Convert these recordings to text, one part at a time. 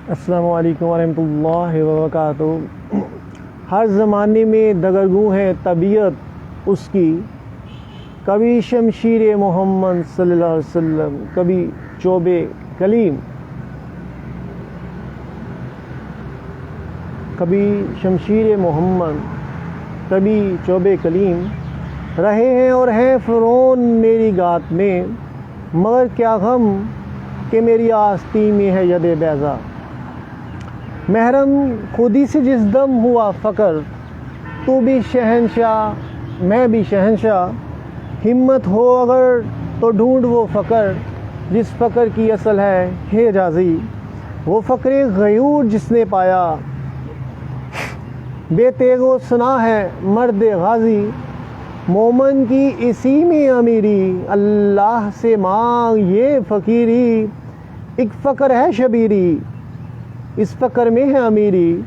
السلام علیکم ورحمۃ اللہ وبرکاتہ۔ ہر زمانے میں دگرگوں ہے طبیعت اس کی، کبھی شمشیر محمد صلی اللہ علیہ وسلم، کبھی چوب کلیم، کبھی شمشیر محمد، کبھی چوب کلیم، رہے ہیں اور ہیں فرعون میری گات میں، مگر کیا غم کہ میری آستی میں ہے ید بیضا۔ محرم خودی سے جس دم ہوا فقر، تو بھی شہنشاہ میں بھی شہنشاہ، ہمت ہو اگر تو ڈھونڈ وہ فقر، جس فقر کی اصل ہے حجازی۔ وہ فقر غیور جس نے پایا، بے تیغ و سنا ہے مرد غازی۔ مومن کی اسی میں امیری، اللہ سے مانگ یہ فقیری۔ ایک فقر ہے شبیری، اس فقر میں ہے امیری،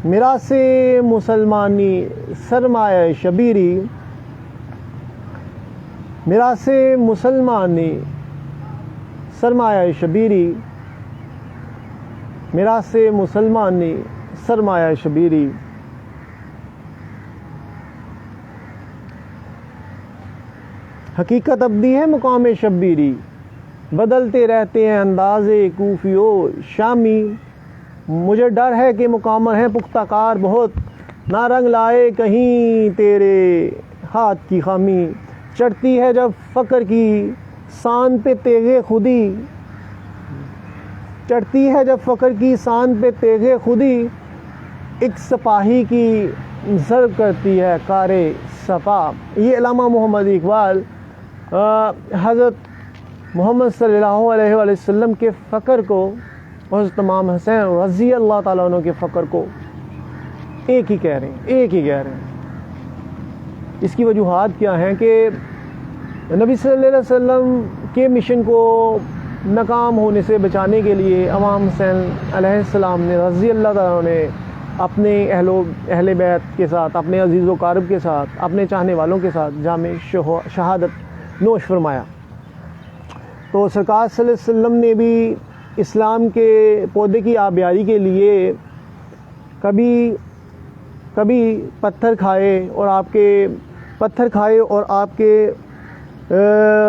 میراث مسلمانی سرمایہ شبیری۔ میراث مسلمانی سرمایہ شبیری، میراث مسلمانی سرمایہ شبیری۔ حقیقت ابدی ہے مقام شبیری، بدلتے رہتے ہیں انداز کوفی و شامی۔ مجھے ڈر ہے کہ مقامر ہے پختہ کار بہت، نہ رنگ لائے کہیں تیرے ہاتھ کی خامی۔ چڑھتی ہے جب فقر کی سان پہ تیغ خودی، چڑھتی ہے جب فقر کی سان پہ تیغ خودی، ایک سپاہی کی ضرب کرتی ہے کار صفا۔ یہ علامہ محمد اقبال حضرت محمد صلی اللہ علیہ وآلہ وسلم کے فقر کو، حضرت امام حسین رضی اللہ تعالیٰ عنہ کے فقر کو ایک ہی کہہ رہے ہیں، ایک ہی کہہ رہے ہیں۔ اس کی وجوہات کیا ہیں کہ نبی صلی اللہ علیہ وسلم کے مشن کو ناکام ہونے سے بچانے کے لیے امام حسین علیہ السلام نے رضی اللہ تعالیٰ عنہ نے اپنے اہل بیت کے ساتھ، اپنے عزیز و قارب کے ساتھ، اپنے چاہنے والوں کے ساتھ جام شہادت نوش فرمایا۔ تو سرکار صلی اللہ علیہ وسلم نے بھی اسلام کے پودے کی آبیاری کے لیے کبھی پتھر کھائے اور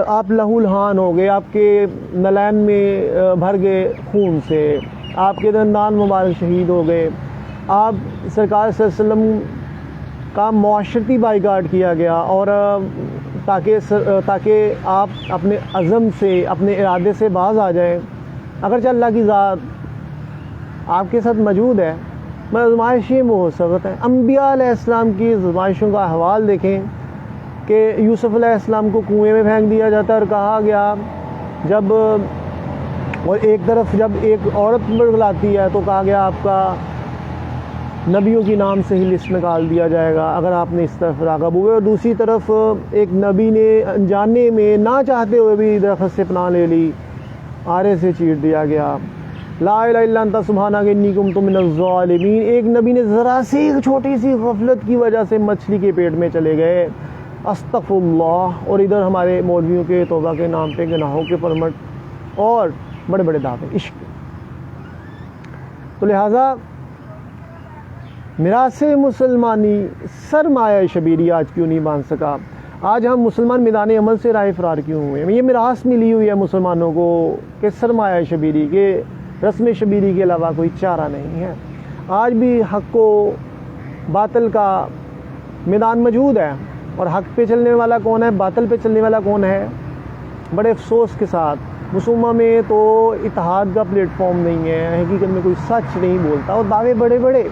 آپ لہو لہان ہو گئے، آپ کے نلین میں بھر گئے خون سے، آپ کے دندان مبارک شہید ہو گئے، آپ سرکار صلی اللہ علیہ وسلم کا معاشرتی بائیکاٹ کیا گیا، اور تاکہ آپ اپنے عزم سے، اپنے ارادے سے باز آ جائیں۔ اگرچہ اللہ کی ذات آپ کے ساتھ موجود ہے، مگر آزمائشیں وہ ہو سکتا ہے۔ انبیاء علیہ السلام کی آزمائشوں کا احوال دیکھیں کہ یوسف علیہ السلام کو کنویں میں پھینک دیا جاتا ہے اور کہا گیا اور ایک طرف جب ایک عورت بڑھلاتی ہے تو کہا گیا آپ کا نبیوں کی نام سے ہی لسٹ نکال دیا جائے گا اگر آپ نے اس طرف راغب ہوئے، اور دوسری طرف ایک نبی نے انجانے میں نہ چاہتے ہوئے بھی درخت سے پناہ لے لی، آرے سے چیٹ دیا گیا۔ لا الہ الا انت سبحانک انی کنت من الظالمین۔ ایک نبی نے ذرا سی چھوٹی سی غفلت کی وجہ سے مچھلی کے پیٹ میں چلے گئے، استغفر اللہ۔ اور ادھر ہمارے مولویوں کے توبہ کے نام پہ گناہوں کے پرمٹ اور بڑے بڑے دعوے عشق۔ تو لہٰذا میراث مسلمانی سرمایہ شبیری آج کیوں نہیں باندھ سکا؟ آج ہم مسلمان میدان عمل سے راہ فرار کیوں ہوئے؟ یہ میراث ملی ہوئی ہے مسلمانوں کو کہ سرمایہ شبیری کے، رسم شبیری کے علاوہ کوئی چارہ نہیں ہے۔ آج بھی حق و باطل کا میدان موجود ہے، اور حق پہ چلنے والا کون ہے، باطل پہ چلنے والا کون ہے؟ بڑے افسوس کے ساتھ مسلمہ میں تو اتحاد کا پلیٹ فارم نہیں ہے، حقیقت میں کوئی سچ نہیں بولتا، اور دعوے بڑے بڑے۔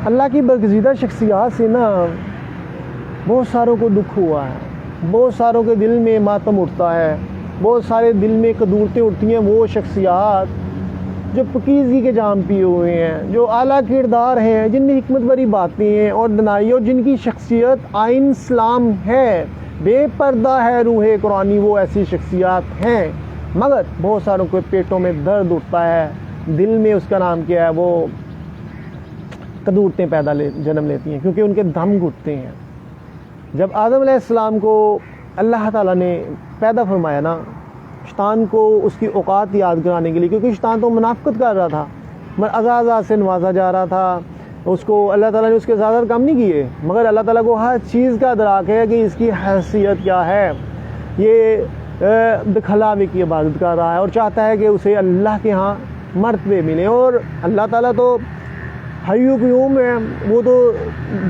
اللہ کی برگزیدہ شخصیات سے نا بہت ساروں کو دکھ ہوا ہے، بہت ساروں کے دل میں ماتم اٹھتا ہے، بہت سارے دل میں قدورتیں اٹھتی ہیں۔ وہ شخصیات جو پکیزگی کے جام پیے ہوئے ہیں، جو اعلیٰ کردار ہیں، جن میں حکمت بری باتیں ہیں اور دنائی، اور جن کی شخصیت آئین اسلام ہے، بے پردہ ہے روح قرآنی، وہ ایسی شخصیات ہیں، مگر بہت ساروں کے پیٹوں میں درد اٹھتا ہے، دل میں اس کا نام کیا ہے، وہ قدورتیں جنم لیتی ہیں، کیونکہ ان کے دم گھٹتے ہیں۔ جب آدم علیہ السلام کو اللہ تعالیٰ نے پیدا فرمایا نا، شیطان کو اس کی اوقات یاد کرانے کے لیے، کیونکہ شیطان تو منافقت کر رہا تھا، اعزاز سے نوازا جا رہا تھا، اس کو اللہ تعالیٰ نے اس کے زیادہ کام نہیں کیے، مگر اللہ تعالیٰ کو ہر چیز کا ادراک ہے کہ اس کی حیثیت کیا ہے، یہ دکھلاوے کی عبادت کر رہا ہے اور چاہتا ہے کہ اسے اللہ کے ہاں مرتبے ملے، اور اللہ تعالیٰ تو حی و قیوم ہے، وہ تو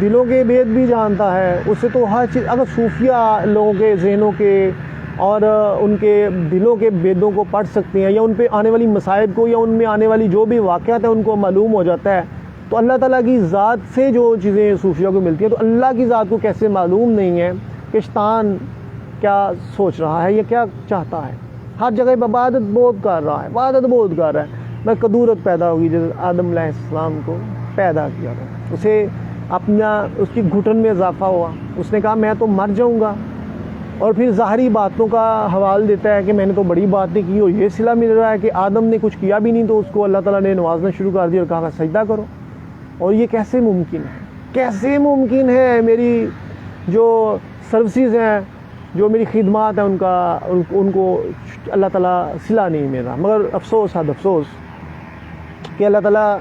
دلوں کے بید بھی جانتا ہے، اس سے تو ہر چیز، اگر صوفیہ لوگوں کے ذہنوں کے اور ان کے دلوں کے بیدوں کو پڑھ سکتے ہیں، یا ان پہ آنے والی مصائب کو یا ان میں آنے والی جو بھی واقعات ہیں ان کو معلوم ہو جاتا ہے، تو اللہ تعالیٰ کی ذات سے جو چیزیں صوفیہ کو ملتی ہیں، تو اللہ کی ذات کو کیسے معلوم نہیں ہے کہ شیطان کیا سوچ رہا ہے یا کیا چاہتا ہے؟ ہر جگہ پہ عبادت بہت کر رہا ہے، عبادت بہت کر رہا ہے، میں قدورت پیدا ہوگی جیسے آدم علیہ السلام کو پیدا کیا تھا، اسے اس کی گھٹن میں اضافہ ہوا، اس نے کہا میں تو مر جاؤں گا، اور پھر ظاہری باتوں کا حوالہ دیتا ہے کہ میں نے تو بڑی بات نہیں کی، اور یہ صلہ مل رہا ہے کہ آدم نے کچھ کیا بھی نہیں تو اس کو اللہ تعالیٰ نے نوازنا شروع کر دیا اور کہا سجدہ کرو، اور یہ کیسے ممکن ہے؟ کیسے ممکن ہے؟ میری جو سروسز ہیں، جو میری خدمات ہیں، ان کو اللہ تعالیٰ صلہ نہیں مل رہا، مگر افسوس حد افسوس کہ اللہ تعالیٰ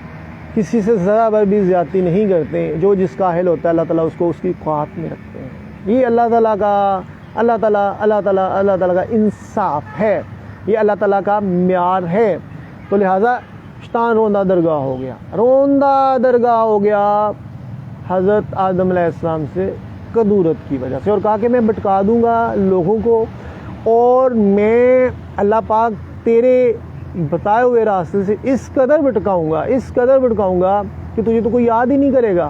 کسی سے ذرا بھر بھی زیادتی نہیں کرتے، جو جس کا اہل ہوتا ہے اللہ تعالیٰ اس کو اس کی خواہش میں رکھتے ہیں، یہ اللہ تعالیٰ کا انصاف ہے، یہ اللہ تعالیٰ کا معیار ہے، تو لہٰذا شیطان روندہ درگاہ ہو گیا حضرت آدم علیہ السلام سے قدورت کی وجہ سے، اور کہا کہ میں بھٹکا دوں گا لوگوں کو، اور میں اللہ پاک تیرے بتائے ہوئے راستے سے اس قدر بھٹکاؤں گا کہ تجھے تو کوئی یاد ہی نہیں کرے گا۔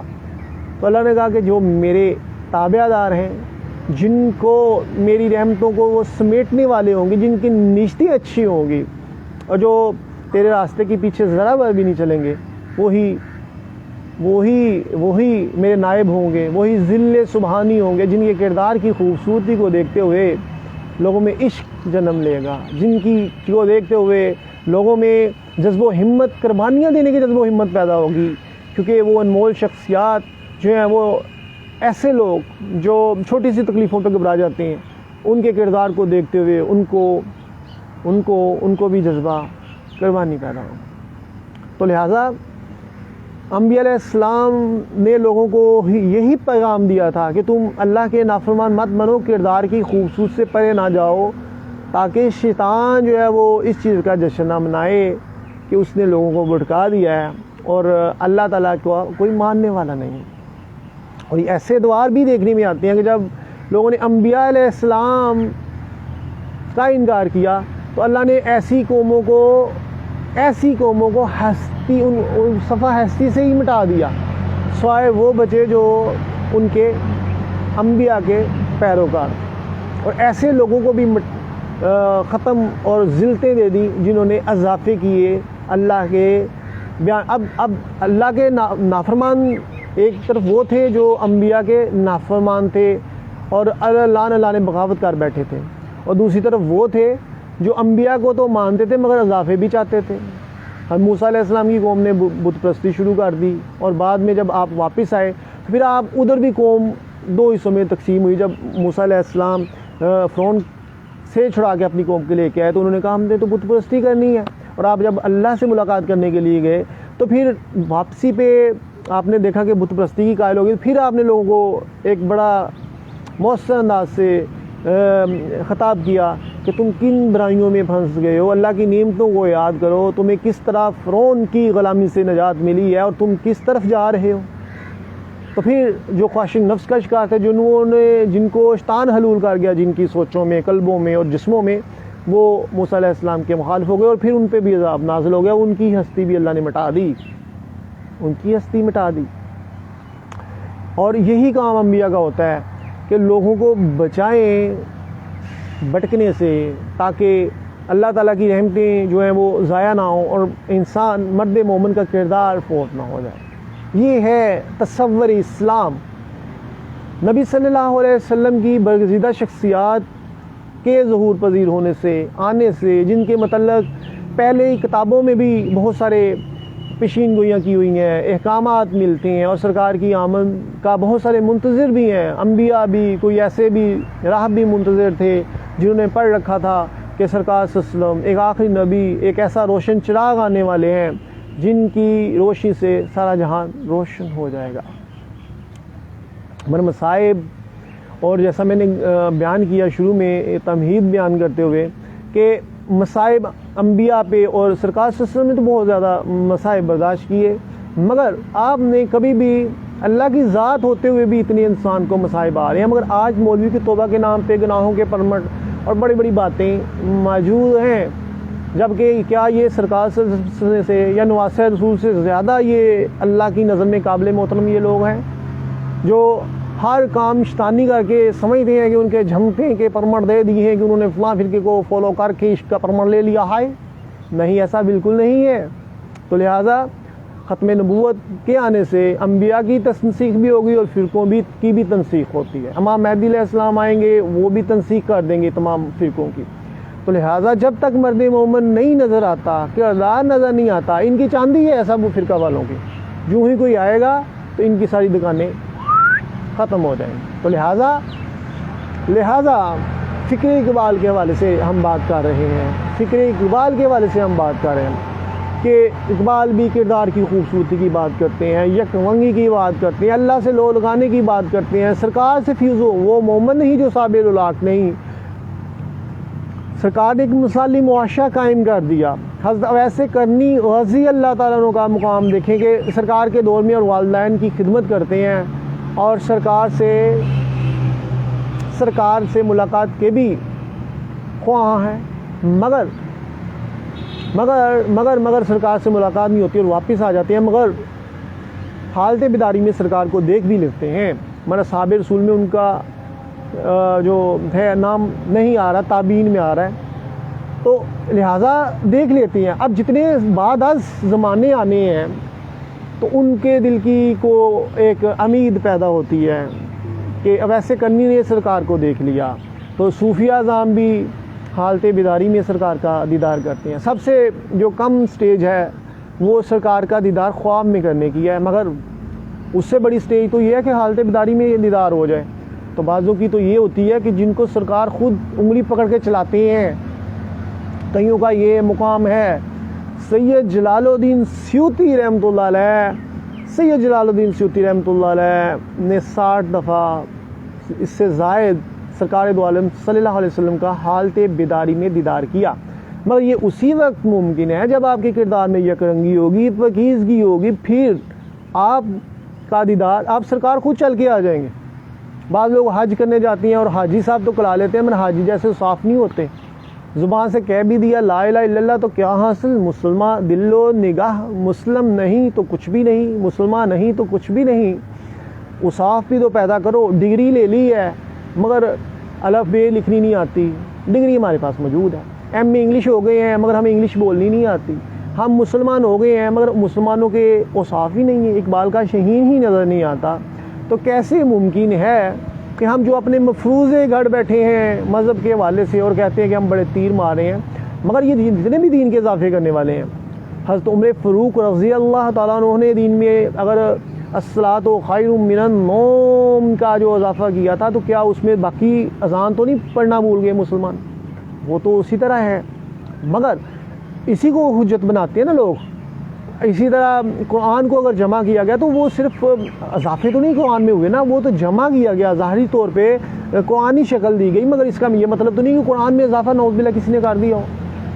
تو اللہ نے کہا کہ جو میرے تابع دار ہیں، جن کو میری رحمتوں کو وہ سمیٹنے والے ہوں گے، جن کی نشتی اچھی ہوں گی، اور جو تیرے راستے کے پیچھے ذرا بھر بھی نہیں چلیں گے، وہی میرے نائب ہوں گے، وہی ذل سبحانی ہوں گے، جن کے کردار کی خوبصورتی کو دیکھتے ہوئے لوگوں میں عشق جنم لے گا، جن کو دیکھتے ہوئے لوگوں میں جذب و ہمت، قربانیاں دینے کی جذب و ہمت پیدا ہوگی، کیونکہ وہ انمول شخصیات جو ہیں، وہ ایسے لوگ جو چھوٹی سی تکلیفوں پہ گھبرا جاتے ہیں، ان کے کردار کو دیکھتے ہوئے ان کو بھی جذبہ قربانی پیدا ہو۔ تو لہٰذا انبیاء علیہ السلام نے لوگوں کو یہی پیغام دیا تھا کہ تم اللہ کے نافرمان مت بنو، کردار کی خوبصورت سے پرے نہ جاؤ، تاکہ شیطان جو ہے وہ اس چیز کا جشن نہ منائے کہ اس نے لوگوں کو بھٹکا دیا ہے اور اللہ تعالیٰ کو کوئی ماننے والا نہیں۔ اور یہ ایسے ادوار بھی دیکھنے میں آتے ہیں کہ جب لوگوں نے انبیاء علیہ السلام کا انکار کیا تو اللہ نے ایسی قوموں کو ہستی، صفحہ ہستی سے ہی مٹا دیا، سوائے وہ بچے جو ان کے انبیاء کے پیروکار، اور ایسے لوگوں کو بھی ختم اور ذلتیں دے دی جنہوں نے اضافے کیے اللہ کے بیان۔ اب اللہ کے نافرمان ایک طرف وہ تھے جو انبیاء کے نافرمان تھے اور اللہ نے بغاوت کر بیٹھے تھے، اور دوسری طرف وہ تھے جو انبیاء کو تو مانتے تھے مگر اضافے بھی چاہتے تھے۔ موسیٰ علیہ السلام کی قوم نے بت پرستی شروع کر دی، اور بعد میں جب آپ واپس آئے تو پھر آپ ادھر بھی قوم دو حصوں میں تقسیم ہوئی۔ جب موسیٰ علیہ السلام فرعون سے چھڑا کے اپنی قوم کے لے کے آئے تو انہوں نے کہا ہم نے تو بت پرستی کرنی ہے، اور آپ جب اللہ سے ملاقات کرنے کے لیے گئے تو پھر واپسی پہ آپ نے دیکھا کہ بت پرستی کی قائل ہو گئی، پھر آپ نے لوگوں کو ایک بڑا مؤثر انداز سے خطاب کیا کہ تم کن برائیوں میں پھنس گئے ہو، اللہ کی نعمتوں کو یاد کرو، تمہیں کس طرح فرعون کی غلامی سے نجات ملی ہے اور تم کس طرف جا رہے ہو۔ تو پھر جو خواہشیں نفس کا شکار تھے، جن کو شیطان حلول کر گیا جن کی سوچوں میں، قلبوں میں اور جسموں میں، وہ موسیٰ علیہ السلام کے مخالف ہو گئے، اور پھر ان پہ بھی عذاب نازل ہو گیا، ان کی ہستی بھی اللہ نے مٹا دی۔ اور یہی کام انبیاء کا ہوتا ہے کہ لوگوں کو بچائیں بھٹکنے سے، تاکہ اللہ تعالیٰ کی رحمتیں جو ہیں وہ ضائع نہ ہوں اور انسان مرد مومن کا کردار فوت نہ ہو جائے۔ یہ ہے تصور اسلام۔ نبی صلی اللہ علیہ وسلم کی برگزیدہ شخصیات کے ظہور پذیر ہونے سے، آنے سے، جن کے متعلق پہلے ہی کتابوں میں بھی بہت سارے پیشین گوئیاں کی ہوئی ہیں، احکامات ملتے ہیں، اور سرکار کی آمد کا بہت سارے منتظر بھی ہیں، انبیاء بھی، کوئی ایسے بھی راہب بھی منتظر تھے جنہوں نے پڑھ رکھا تھا کہ سرکار صلی اللہ علیہ وسلم ایک آخری نبی، ایک ایسا روشن چراغ آنے والے ہیں جن کی روشنی سے سارا جہان روشن ہو جائے گا۔ مگر مصائب، اور جیسا میں نے بیان کیا شروع میں تمہید بیان کرتے ہوئے کہ مصائب انبیاء پہ اور سرکار صلی اللہ علیہ وسلم نے تو بہت زیادہ مصائب برداشت کیے، مگر آپ نے کبھی بھی اللہ کی ذات ہوتے ہوئے بھی اتنے انسان کو مصائب آ رہے ہیں، مگر آج مولوی کی توبہ کے نام پہ گناہوں کے پرمٹ اور بڑی بڑی باتیں موجود ہیں، جبکہ کیا یہ سرکار صلی اللہ علیہ وسلم سے یا نواسہ رسول سے زیادہ یہ اللہ کی نظر میں قابل محترم یہ لوگ ہیں جو ہر کام شیطانی کر کے سمجھتے ہیں کہ ان کے جھمکے کے پرمٹ دے دیے ہیں کہ انہوں نے فلاں فرقے کو فالو کر کے عشق کا پرمٹ لے لیا ہے؟ نہیں، ایسا بالکل نہیں ہے۔ تو لہٰذا ختم نبوت کے آنے سے انبیاء کی تنسیخ بھی ہوگی اور فرقوں کی بھی تنسیخ ہوتی ہے۔ امام مہدی علیہ السلام آئیں گے، وہ بھی تنسیخ کر دیں گے تمام فرقوں کی۔ تو لہٰذا جب تک مرد مومن نہیں نظر آتا، کردار نظر نہیں آتا، ان کی چاندی ہے سب فرقہ والوں کی، جو ہی کوئی آئے گا تو ان کی ساری دکانیں ختم ہو جائیں گی۔ تو لہٰذا فکر اقبال کے حوالے سے ہم بات کر رہے ہیں، فکر اقبال کے حوالے سے ہم بات کر رہے ہیں کہ اقبال بھی کردار کی خوبصورتی کی بات کرتے ہیں، یک رنگی کی بات کرتے ہیں، اللہ سے لو لگانے کی بات کرتے ہیں۔ سرکار سے فیض ہو، وہ مومن نہیں جو صابر الاق نہیں۔ سرکار نے ایک مثالی معاشرہ قائم کر دیا۔ حضرت اویس کرنی رضی اللہ تعالیٰ عنہ کا مقام دیکھیں کہ سرکار کے دور میں اور والدین کی خدمت کرتے ہیں اور سرکار سے ملاقات کے بھی خواہاں ہیں، مگر سرکار سے ملاقات نہیں ہوتی اور واپس آ جاتے ہیں، مگر حالت بیداری میں سرکار کو دیکھ بھی لیتے ہیں۔ ہمارا صحابہ رسول میں ان کا جو ہے نام نہیں آ رہا، تابعین میں آ رہا ہے، تو لہٰذا دیکھ لیتے ہیں۔ اب جتنے بعد از زمانے آنے ہیں تو ان کے دل کی کو ایک امید پیدا ہوتی ہے کہ اویس کرنی نے سرکار کو دیکھ لیا، تو صوفیہ اعظام بھی حالت بیداری میں سرکار کا دیدار کرتے ہیں۔ سب سے جو کم سٹیج ہے وہ سرکار کا دیدار خواب میں کرنے کی ہے، مگر اس سے بڑی سٹیج تو یہ ہے کہ حالت بیداری میں دیدار ہو جائے۔ تو بعضوں کی تو یہ ہوتی ہے کہ جن کو سرکار خود انگلی پکڑ کے چلاتے ہیں، کئیوں کا یہ مقام ہے۔ سید جلال الدین سیوطی رحمۃ اللہ علیہ، سید جلال الدین سیوطی رحمۃ اللہ علیہ نے 60 دفعہ اس سے زائد سرکار دو عالم صلی اللہ علیہ وسلم کا حالت بیداری میں دیدار کیا، مگر یہ اسی وقت ممکن ہے جب آپ کے کردار میں یک رنگی ہوگی، پاکیزگی ہوگی، پھر آپ کا دیدار، آپ سرکار خود چل کے آ جائیں گے۔ بعض لوگ حج کرنے جاتے ہیں اور حاجی صاحب تو کلا لیتے ہیں، مگر حاجی جیسے صاف نہیں ہوتے، زبان سے کہہ بھی دیا لا الہ الا اللہ تو کیا حاصل، مسلمان دل و نگاہ مسلم نہیں تو کچھ بھی نہیں، مسلمان نہیں تو کچھ بھی نہیں۔ اصاف بھی تو پیدا کرو، ڈگری لے لی ہے مگر الف بے لکھنی نہیں آتی، ڈگری ہمارے پاس موجود ہے، ایم اے انگلش ہو گئے ہیں مگر ہمیں انگلش بولنی نہیں آتی، ہم مسلمان ہو گئے ہیں مگر مسلمانوں کے اوصاف ہی نہیں ہیں، اقبال کا شہین ہی نظر نہیں آتا۔ تو کیسے ممکن ہے کہ ہم جو اپنے مفروضے گھڑ بیٹھے ہیں مذہب کے حوالے سے اور کہتے ہیں کہ ہم بڑے تیر مارے ہیں، مگر یہ جتنے بھی دین کے اضافے کرنے والے ہیں، حضرت عمر فاروق رضی اللہ تعالیٰ عنہ نے دین میں اگر الصلاۃ خیر من النوم کا جو اضافہ کیا تھا تو کیا اس میں باقی اذان تو نہیں پڑھنا بھول گئے مسلمان؟ وہ تو اسی طرح ہے، مگر اسی کو حجت بناتے ہیں نا لوگ۔ اسی طرح قرآن کو اگر جمع کیا گیا تو وہ صرف اضافے تو نہیں قرآن میں ہوئے نا، وہ تو جمع کیا گیا، ظاہری طور پہ قرآنی شکل دی گئی، مگر اس کا یہ مطلب تو نہیں کہ قرآن میں اضافہ نعوذ باللہ کسی نے کر دیا ہو۔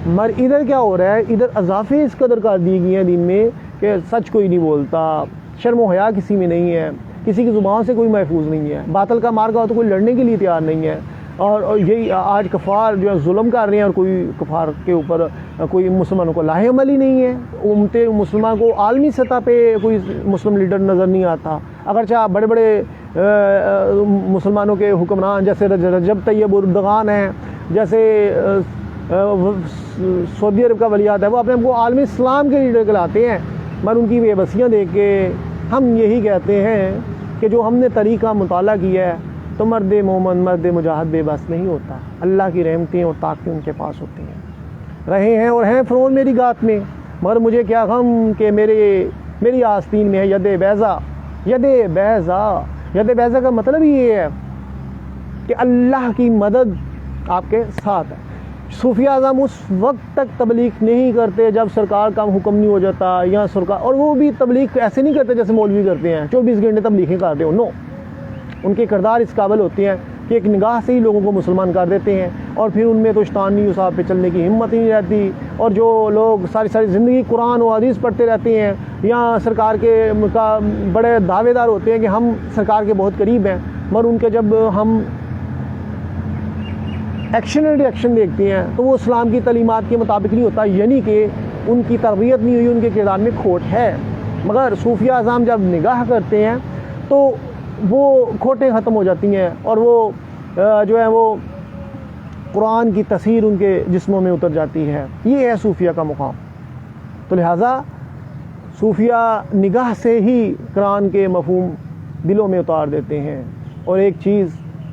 مگر ادھر کیا ہو رہا ہے، ادھر اضافے اس قدر کر دیے گئے ہیں دین میں کہ سچ کوئی نہیں بولتا، شرم و حیا کسی میں نہیں ہے، کسی کی زبان سے کوئی محفوظ نہیں ہے، باطل کا مارگا ہو تو کوئی لڑنے کے لیے تیار نہیں ہے۔ اور یہی آج کفار جو ہے ظلم کر رہے ہیں اور کوئی کفار کے اوپر کوئی مسلمانوں کو لاہ عمل ہی نہیں ہے، امت مسلمان کو عالمی سطح پہ کوئی مسلم لیڈر نظر نہیں آتا، اگرچہ بڑے بڑے مسلمانوں کے حکمران جیسے رجب طیب اردغان ہیں، جیسے سعودی عرب کا ولی عہد ہے، وہ اپنے آپ کو عالمی اسلام کے لیڈر کہلاتے ہیں، مگر ان کی بے بسیاں دیکھ کے ہم یہی کہتے ہیں کہ جو ہم نے طریقہ مطالعہ کیا ہے تو مرد مومن، مرد مجاہد بے بس نہیں ہوتا، اللہ کی رحمتیں اور طاقتیں ان کے پاس ہوتی ہیں، رہے ہیں اور ہیں فرعون میری گات میں، مگر مجھے کیا غم کہ میری آستین میں ہے ید بیضا، ید بیضا۔ ید بیضا کا مطلب یہ ہے کہ اللہ کی مدد آپ کے ساتھ ہے۔ صوفیہ اعظم اس وقت تک تبلیغ نہیں کرتے جب سرکار کا حکم نہیں ہو جاتا یا سرکار، اور وہ بھی تبلیغ ایسے نہیں کرتے جیسے مولوی کرتے ہیں 24 گھنٹے تبلیغیں کرتے ہو، نو، ان کے کردار اس قابل ہوتے ہیں کہ ایک نگاہ سے ہی لوگوں کو مسلمان کر دیتے ہیں، اور پھر ان میں تو شیطانی اصحاب پہ چلنے کی ہمت ہی نہیں رہتی، اور جو لوگ ساری زندگی قرآن و حدیث پڑھتے رہتے ہیں یا سرکار کے بڑے دعوے دار ہوتے ہیں کہ ہم سرکار کے بہت قریب ہیں، مگر ان کے جب ہم ایکشن اینڈ ریئیکشن دیکھتے ہیں تو وہ اسلام کی تعلیمات کے مطابق نہیں ہوتا، یعنی کہ ان کی تربیت نہیں ہوئی، ان کے کردار میں کھوٹ ہے۔ مگر صوفیہ اعظم جب نگاہ کرتے ہیں تو وہ کھوٹیں ختم ہو جاتی ہیں، اور وہ جو ہے وہ قرآن کی تاثیر ان کے جسموں میں اتر جاتی ہے۔ یہ ہے صوفیہ کا مقام۔ تو لہٰذا صوفیہ نگاہ سے ہی قرآن کے مفہوم دلوں میں اتار دیتے ہیں۔ اور ایک چیز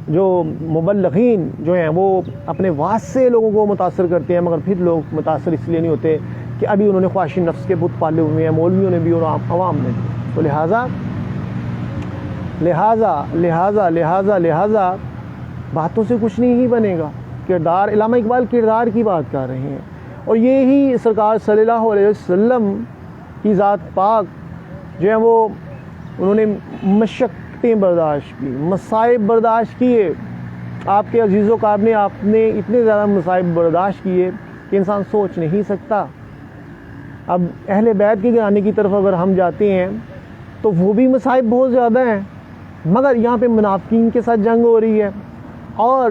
جو مبلغین جو ہیں وہ اپنے وعظ سے لوگوں کو متاثر کرتے ہیں، مگر پھر لوگ متاثر اس لیے نہیں ہوتے کہ ابھی انہوں نے خواہش نفس کے بت پالے ہوئے ہیں، مولویوں نے بھی اور عوام نے بھی۔ تو لہٰذا باتوں سے کچھ نہیں ہی بنے گا۔ کردار، علامہ اقبال کردار کی بات کر رہے ہیں، اور یہی سرکار صلی اللہ علیہ وسلم کی ذات پاک جو ہے وہ انہوں نے مشقتیں برداشت کی، مصائب برداشت کیے۔ آپ کے عزیز و اقارب نے آپ نے اتنے زیادہ مصائب برداشت کیے کہ انسان سوچ نہیں سکتا۔ اب اہل بیت کے گھرانے کی طرف اگر ہم جاتے ہیں تو وہ بھی مصائب بہت زیادہ ہیں، مگر یہاں پہ منافقین کے ساتھ جنگ ہو رہی ہے، اور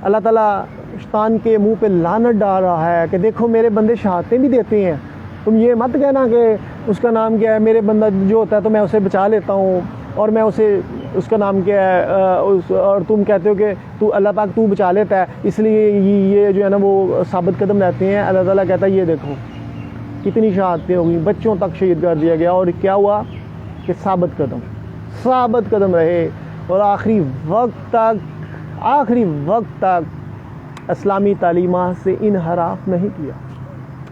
اللہ تعالیٰ شیطان کے منہ پہ لعنت ڈال رہا ہے کہ دیکھو میرے بندے شہادتیں بھی دیتے ہیں، تم یہ مت کہنا کہ اس کا نام کیا ہے، میرے بندہ جو ہوتا ہے تو میں اسے بچا لیتا ہوں، اور میں اسے اس کا نام کیا ہے، اور تم کہتے ہو کہ تو اللہ پاک تو بچا لیتا ہے، اس لیے یہ جو ہے نا وہ ثابت قدم رہتے ہیں۔ اللہ تعالیٰ کہتا ہے یہ دیکھو کتنی شہادتیں ہو گئی، بچوں تک شہید کر دیا گیا، اور کیا ہوا کہ ثابت قدم رہے، اور آخری وقت تک اسلامی تعلیمات سے انحراف نہیں کیا،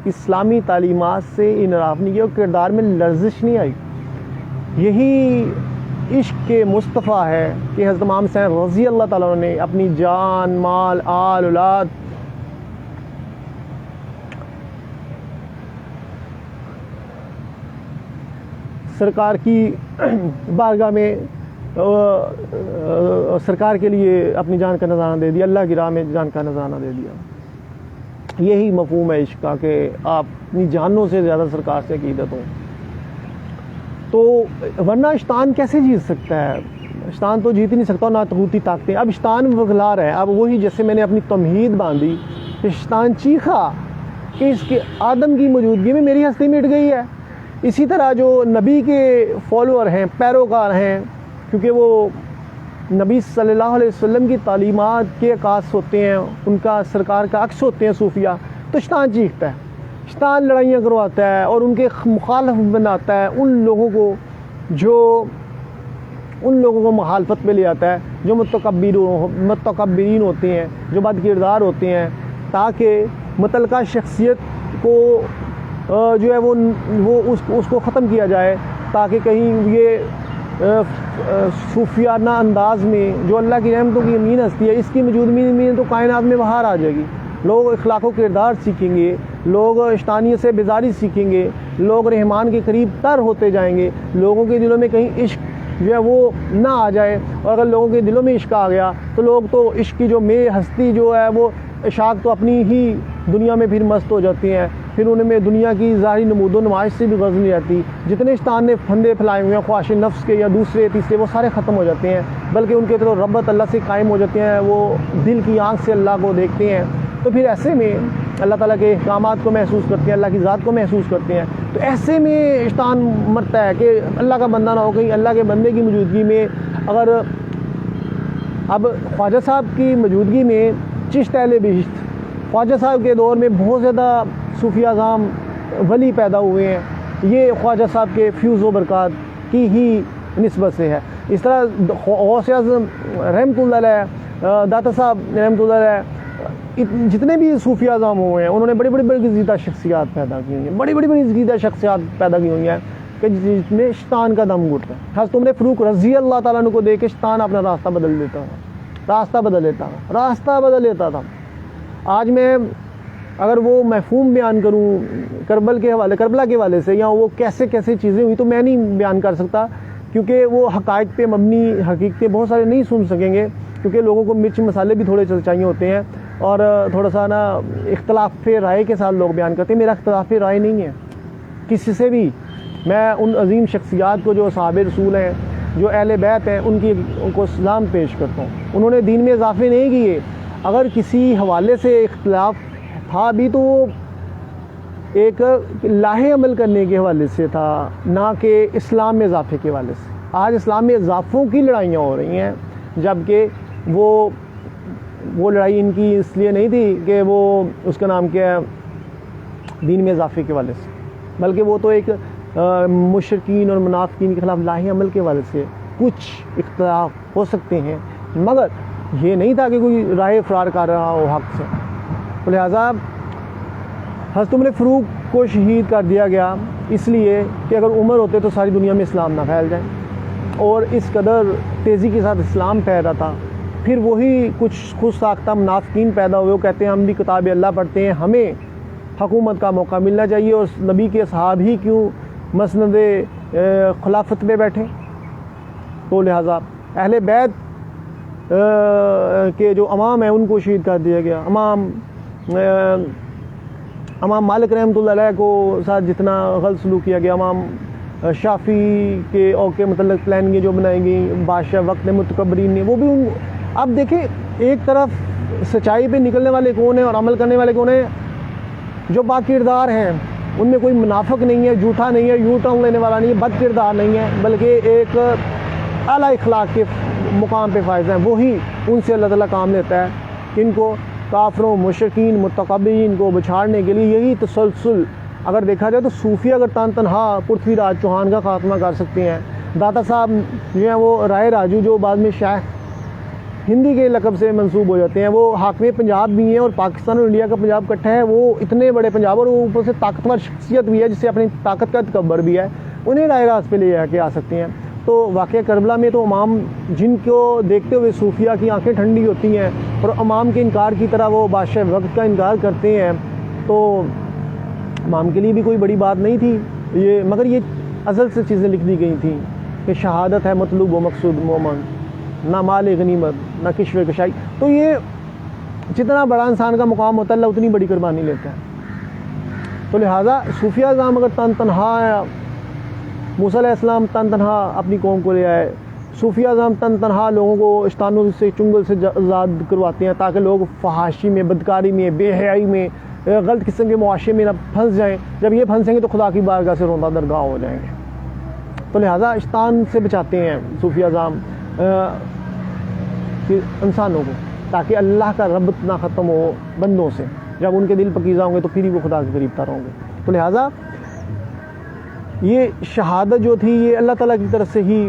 اسلامی تعلیمات سے انحراف نہیں کیا، اور کردار میں لرزش نہیں آئی۔ یہی عشق کے مصطفیٰ ہے کہ حضرت امام حسین رضی اللہ تعالیٰ نے اپنی جان، مال، آل، اولاد سرکار کی بارگاہ میں سرکار کے لیے اپنی جان کا نذرانہ دے دیا، اللہ کی راہ میں جان کا نذرانہ دے دیا۔ یہی مفہوم ہے عشق کا کہ آپ اپنی جانوں سے زیادہ سرکار سے عقیدت ہوں۔ تو ورنہ شیطان کیسے جیت سکتا ہے؟ شیطان تو جیت ہی نہیں سکتا، نہ طاقتی طاقتیں۔ اب شیطان وغلا رہا ہے، اب وہی جیسے میں نے اپنی تمہید باندھی کہ شیطان چیخا کہ اس کے آدم کی موجودگی میں میری ہستی مٹ گئی ہے۔ اسی طرح جو نبی کے فالوور ہیں، پیروکار ہیں، کیونکہ وہ نبی صلی اللہ علیہ وسلم کی تعلیمات کے عکاس ہوتے ہیں، ان کا سرکار کا عکس ہوتے ہیں صوفیہ، تو شیطان چیختا ہے، شیطان لڑائیاں کرواتا ہے، اور ان کے مخالف بناتا ہے ان لوگوں کو مخالفت پہ لے آتا ہے جو متکبرین ہوتے ہیں، جو بد کردار ہوتے ہیں، تاکہ متعلقہ شخصیت کو جو ہے وہ اس کو ختم کیا جائے، تاکہ کہیں یہ صوفیانہ انداز میں جو اللہ کی رحمتوں کی امین ہستی ہے، اس کی موجودگی میں تو کائنات میں بہار آ جائے گی۔ لوگ اخلاق و کردار سیکھیں گے، لوگ شیطانیت سے بیزاری سیکھیں گے، لوگ رحمان کے قریب تر ہوتے جائیں گے، لوگوں کے دلوں میں کہیں عشق جو ہے وہ نہ آ جائے، اور اگر لوگوں کے دلوں میں عشق آ گیا تو لوگ تو عشق کی جو ہستی جو ہے وہ اشاق تو اپنی ہی دنیا میں پھر مست ہو جاتی ہیں، پھر ان میں دنیا کی ظاہری نمود و نمائش سے بھی غرض نہیں رہتی۔ جتنے شیطان نے پھندے پھیلائے ہوئے ہیں خواہش نفس کے یا دوسرے تیسرے، وہ سارے ختم ہو جاتے ہیں، بلکہ ان کے تو رغبت اللہ سے قائم ہو جاتے ہیں، وہ دل کی آنکھ سے اللہ کو دیکھتے ہیں۔ تو پھر ایسے میں اللہ تعالیٰ کے احکامات کو محسوس کرتے ہیں، اللہ کی ذات کو محسوس کرتے ہیں۔ تو ایسے میں شیطان مرتا ہے کہ اللہ کا بندہ نہ ہو، کہیں اللہ کے بندے کی موجودگی میں اگر اب خواجہ صاحب کی موجودگی میں چشت اہل بہشت، خواجہ صاحب کے دور میں بہت زیادہ صوفیہ اعظام ولی پیدا ہوئے ہیں، یہ خواجہ صاحب کے فیوز و برکات کی ہی نسبت سے ہے۔ اس طرح غوث اعظم رحمۃ اللہ علیہ، داتا صاحب رحمۃ اللہ علیہ، جتنے بھی صوفیہ اعظام ہوئے ہیں انہوں نے بڑی گزیدہ شخصیات پیدا کی ہوئی ہیں، بڑی گزیدہ شخصیات پیدا کی ہوئی ہیں کہ جس میں شیطان کا دم گھٹتا ہے۔ خاص تم نے فاروق رضی اللہ تعالیٰ عنہ کو دیکھ کے شیطان اپنا راستہ بدل لیتا تھا۔ آج میں اگر وہ مفہوم بیان کروں کربلا کے حوالے سے، یا وہ کیسے کیسے چیزیں ہوئی، تو میں نہیں بیان کر سکتا، کیونکہ وہ حقائق پہ مبنی حقیقتیں بہت سارے نہیں سن سکیں گے، کیونکہ لوگوں کو مرچ مسالے بھی تھوڑے چاہیے ہوتے ہیں، اور تھوڑا سا نا اختلاف رائے کے ساتھ لوگ بیان کرتے ہیں۔ میرا اختلاف رائے نہیں ہے کسی سے بھی، میں ان عظیم شخصیات کو جو اصحاب رسول ہیں، جو اہل بیت ہیں، ان کو سلام پیش کرتا ہوں۔ انہوں نے دین میں اضافے نہیں کیے، اگر کسی حوالے سے اختلاف تھا بھی تو وہ ایک لاہ عمل کرنے کے حوالے سے تھا، نہ کہ اسلام میں اضافے کے حوالے سے۔ آج اسلام میں اضافوں کی لڑائیاں ہو رہی ہیں، جبکہ وہ لڑائی ان کی اس لیے نہیں تھی کہ وہ اس کا نام کیا ہے دین میں اضافے کے حوالے سے، بلکہ وہ تو ایک مشرکین اور منافقین کے خلاف لاہ عمل کے حوالے سے کچھ اختلاف ہو سکتے ہیں، مگر یہ نہیں تھا کہ کوئی رائے فرار کر رہا ہو حق سے۔ تو لہٰذا حضرت عمر فاروق کو شہید کر دیا گیا اس لیے کہ اگر عمر ہوتے تو ساری دنیا میں اسلام نہ پھیل جائے، اور اس قدر تیزی کے ساتھ اسلام پھیلا تھا۔ پھر وہی کچھ خود ساختہ منافقین پیدا ہوئے، وہ کہتے ہیں ہم بھی کتاب اللہ پڑھتے ہیں، ہمیں حکومت کا موقع ملنا چاہیے، اور نبی کے اصحاب ہی کیوں مسند خلافت میں بیٹھے۔ تو لہٰذا اہل بیت کے جو امام ہیں ان کو شہید کر دیا گیا۔ امام مالک رحمۃ اللہ علیہ کو ساتھ جتنا غلط سلوک کیا گیا، امام شافعی کے کے متعلق پلاننگیں جو بنائی گئیں بادشاہ وقت نے متکبرین نے، وہ بھی اب دیکھیں ایک طرف سچائی پہ نکلنے والے کون ہیں اور عمل کرنے والے کون ہیں؟ جو با کردار ہیں، ان میں کوئی منافق نہیں ہے، جھوٹا نہیں ہے، یو ٹرن لینے والا نہیں ہے، بد کردار نہیں ہے، بلکہ ایک اعلیٰ اخلاق کے مقام پہ فائز ہیں، وہی ان سے اللہ تعالیٰ کام لیتا ہے کہ ان کو کافروں، مشرکین، متکبرین کو بچھاڑنے کے لیے یہی تسلسل اگر دیکھا جائے تو صوفیہ اگر تنہا پرتھوی راج چوہان کا خاتمہ کر سکتے ہیں، داتا صاحب جو ہیں وہ رائے راجو جو بعد میں شیخ ہندی کے لقب سے منسوب ہو جاتے ہیں، وہ حاکم پنجاب بھی ہیں، اور پاکستان اور انڈیا کا پنجاب اکٹھا ہے، وہ اتنے بڑے پنجاب اور وہ اوپر سے طاقتور شخصیت بھی ہے جس سے اپنی طاقت کا تکبر بھی ہے، انہیں رائے راست پہ لے جا کے آ سکتے ہیں۔ تو واقعہ کربلا میں تو امام جن کو دیکھتے ہوئے صوفیہ کی آنکھیں ٹھنڈی ہوتی ہیں اور امام کے انکار کی طرح وہ بادشاہ وقت کا انکار کرتے ہیں، تو امام کے لیے بھی کوئی بڑی بات نہیں تھی یہ، مگر یہ ازل سے چیزیں لکھ دی گئی تھیں کہ شہادت ہے مطلوب و مقصود مومن، نہ مال غنیمت نہ کشور کشائی۔ تو یہ جتنا بڑا انسان کا مقام ہوتا ہے اللہ اتنی بڑی قربانی لیتا ہے۔ تو لہٰذا صوفیہ اعظام اگر تنہا ہے، موسیٰ علیہ السلام تنہا اپنی قوم کو لے آئے، صوفیہ اعظام تنہا لوگوں کو اشتانوں سے چنگل سے آزاد کرواتے ہیں تاکہ لوگ فحاشی میں، بدکاری میں، بے حیائی میں، غلط قسم کے معاشرے میں نہ پھنس جائیں، جب یہ پھنسیں گے تو خدا کی بارگاہ سے روندہ درگاہ ہو جائیں گے۔ تو لہٰذا اشتان سے بچاتے ہیں صوفیہ اعظام انسانوں کو، تاکہ اللہ کا ربط نہ ختم ہو بندوں سے، جب ان کے دل پکیزہ ہوں گے تو پھر ہی وہ خدا کے قریب تر ہوں گے۔ تو لہٰذا یہ شہادت جو تھی یہ اللہ تعالیٰ کی طرف سے ہی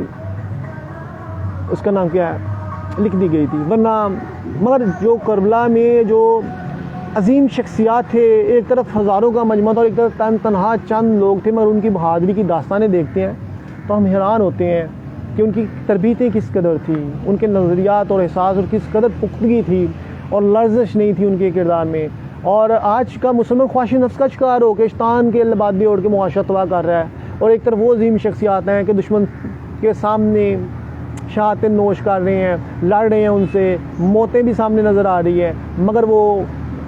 اس کا نام کیا ہے لکھ دی گئی تھی، ورنہ مگر جو کربلا میں جو عظیم شخصیات تھے، ایک طرف ہزاروں کا مجمع تھا اور ایک طرف تنہا چند لوگ تھے، مگر ان کی بہادری کی داستانیں دیکھتے ہیں تو ہم حیران ہوتے ہیں کہ ان کی تربیتیں کس قدر تھیں، ان کے نظریات اور احساس اور کس قدر پختگی تھی اور لرزش نہیں تھی ان کے کردار میں۔ اور آج کا مسلمان خواہش نفس کا شکار ہو کے اشتان کے لبادے اوڑھ کے معاشرہ تباہ کر رہا ہے، اور ایک طرف وہ عظیم شخصیات ہیں کہ دشمن کے سامنے شہادتیں نوش کر رہے ہیں، لڑ رہے ہیں، ان سے موتیں بھی سامنے نظر آ رہی ہیں، مگر وہ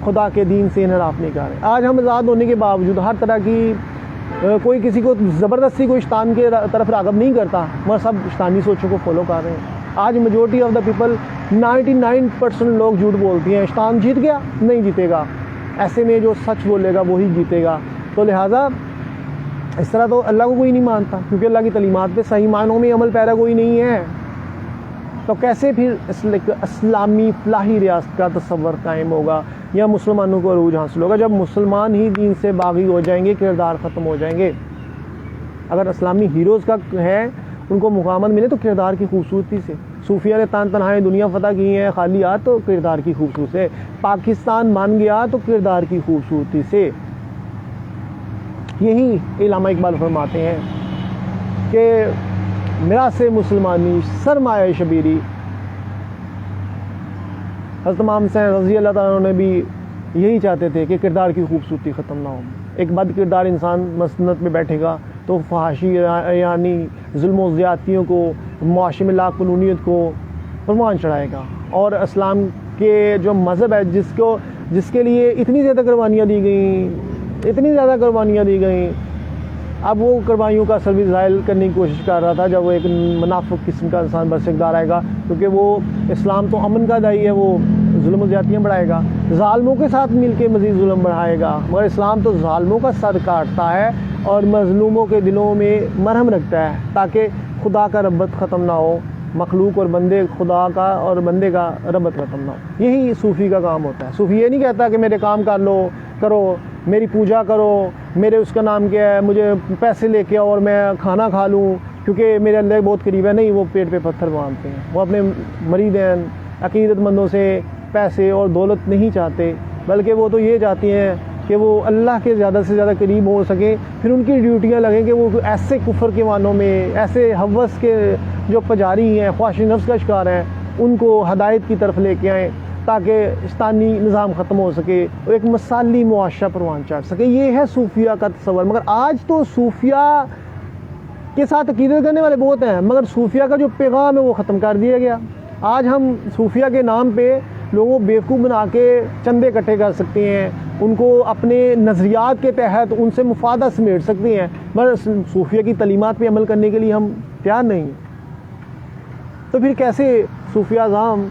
خدا کے دین سے انحراف نہیں کر رہے۔ آج ہم آزاد ہونے کے باوجود ہر طرح کی کوئی کسی کو زبردستی کوئی اشتان کے طرف راغب نہیں کرتا، مگر سب اشتانی سوچوں کو فالو کر رہے ہیں۔ آج میجورٹی آف دا پیپل 99% لوگ جھوٹ بولتی ہیں، اشتان جیت گیا نہیں جیتے گا، ایسے میں جو سچ بولے گا وہی جیتے گا۔ تو لہٰذا اس طرح تو اللہ کو کوئی نہیں مانتا، کیونکہ اللہ کی تعلیمات پہ صحیح معنوں میں عمل پیرا کوئی نہیں ہے، تو کیسے پھر اسلامی فلاحی ریاست کا تصور قائم ہوگا یا مسلمانوں کو عروج حاصل ہوگا؟ جب مسلمان ہی دین سے باغی ہو جائیں گے، کردار ختم ہو جائیں گے۔ اگر اسلامی ہیروز کا ہے ان کو مقامت ملے تو کردار کی خوبصورتی سے، صوفیہ نے تنہائیں دنیا فتح کی ہیں خالی ہاتھ تو کردار کی خوبصورتی سے، پاکستان مان گیا تو کردار کی خوبصورتی سے۔ یہی علامہ اقبال فرماتے ہیں کہ میراث مسلمانی سرمایہ شبیری۔ حضرت امام حسین رضی اللہ تعالیٰ عنہ نے بھی یہی چاہتے تھے کہ کردار کی خوبصورتی ختم نہ ہو. ایک بد کردار انسان مسنت میں بیٹھے گا تو فحاشی یعنی ظلم و زیادتیوں کو، معاشرے میں لاقانونیت کو پروان چڑھائے گا. اور اسلام کے جو مذہب ہے جس کے لیے اتنی زیادہ قربانیاں دی گئیں، اب وہ قربانیوں کا اثر بھی ظاہر کرنے کی کوشش کر رہا تھا جب وہ ایک منافق قسم کا انسان برسکدار آئے گا، کیونکہ وہ اسلام تو امن کا داعی ہے، وہ ظلم و زیادتیاں بڑھائے گا، ظالموں کے ساتھ مل کے مزید ظلم بڑھائے گا. مگر اسلام تو ظالموں کا سر کاٹتا ہے اور مظلوموں کے دلوں میں مرہم رکھتا ہے تاکہ خدا کا ربط ختم نہ ہو، مخلوق اور بندے، خدا کا اور بندے کا ربط ختم نہ ہو. یہی صوفی کا کام ہوتا ہے. صوفی یہ نہیں کہتا کہ میرے کام کرو، میری پوجا کرو، میرے اس کا نام کیا ہے، مجھے پیسے لے کے اور میں کھانا کھا لوں کیونکہ میرے اللہ بہت قریب ہے. نہیں، وہ پیٹ پہ پتھر باندھتے ہیں. وہ اپنے مریدین عقیدت مندوں سے پیسے اور دولت نہیں چاہتے، بلکہ وہ تو یہ چاہتی ہیں کہ وہ اللہ کے زیادہ سے زیادہ قریب ہو سکیں. پھر ان کی ڈیوٹیاں لگیں کہ وہ ایسے کفر کے معنوں میں، ایسے ہوس کے جو پجاری ہیں، خواہش نفس کا شکار ہیں، ان کو ہدایت کی طرف لے کے آئیں تاکہ شیطانی نظام ختم ہو سکے اور ایک مثالی معاشرہ پروان چڑھ سکے. یہ ہے صوفیہ کا تصور. مگر آج تو صوفیہ کے ساتھ عقیدت کرنے والے بہت ہیں، مگر صوفیہ کا جو پیغام ہے وہ ختم کر دیا گیا. آج ہم صوفیہ کے نام پہ لوگوں کو بیوقوف بنا کے چندے اکٹھے کر سکتے ہیں، ان کو اپنے نظریات کے تحت ان سے مفادہ سمیٹ سکتے ہیں، مگر صوفیہ کی تعلیمات پہ عمل کرنے کے لیے ہم تیار نہیں ہیں. تو پھر کیسے صوفیہ اعظام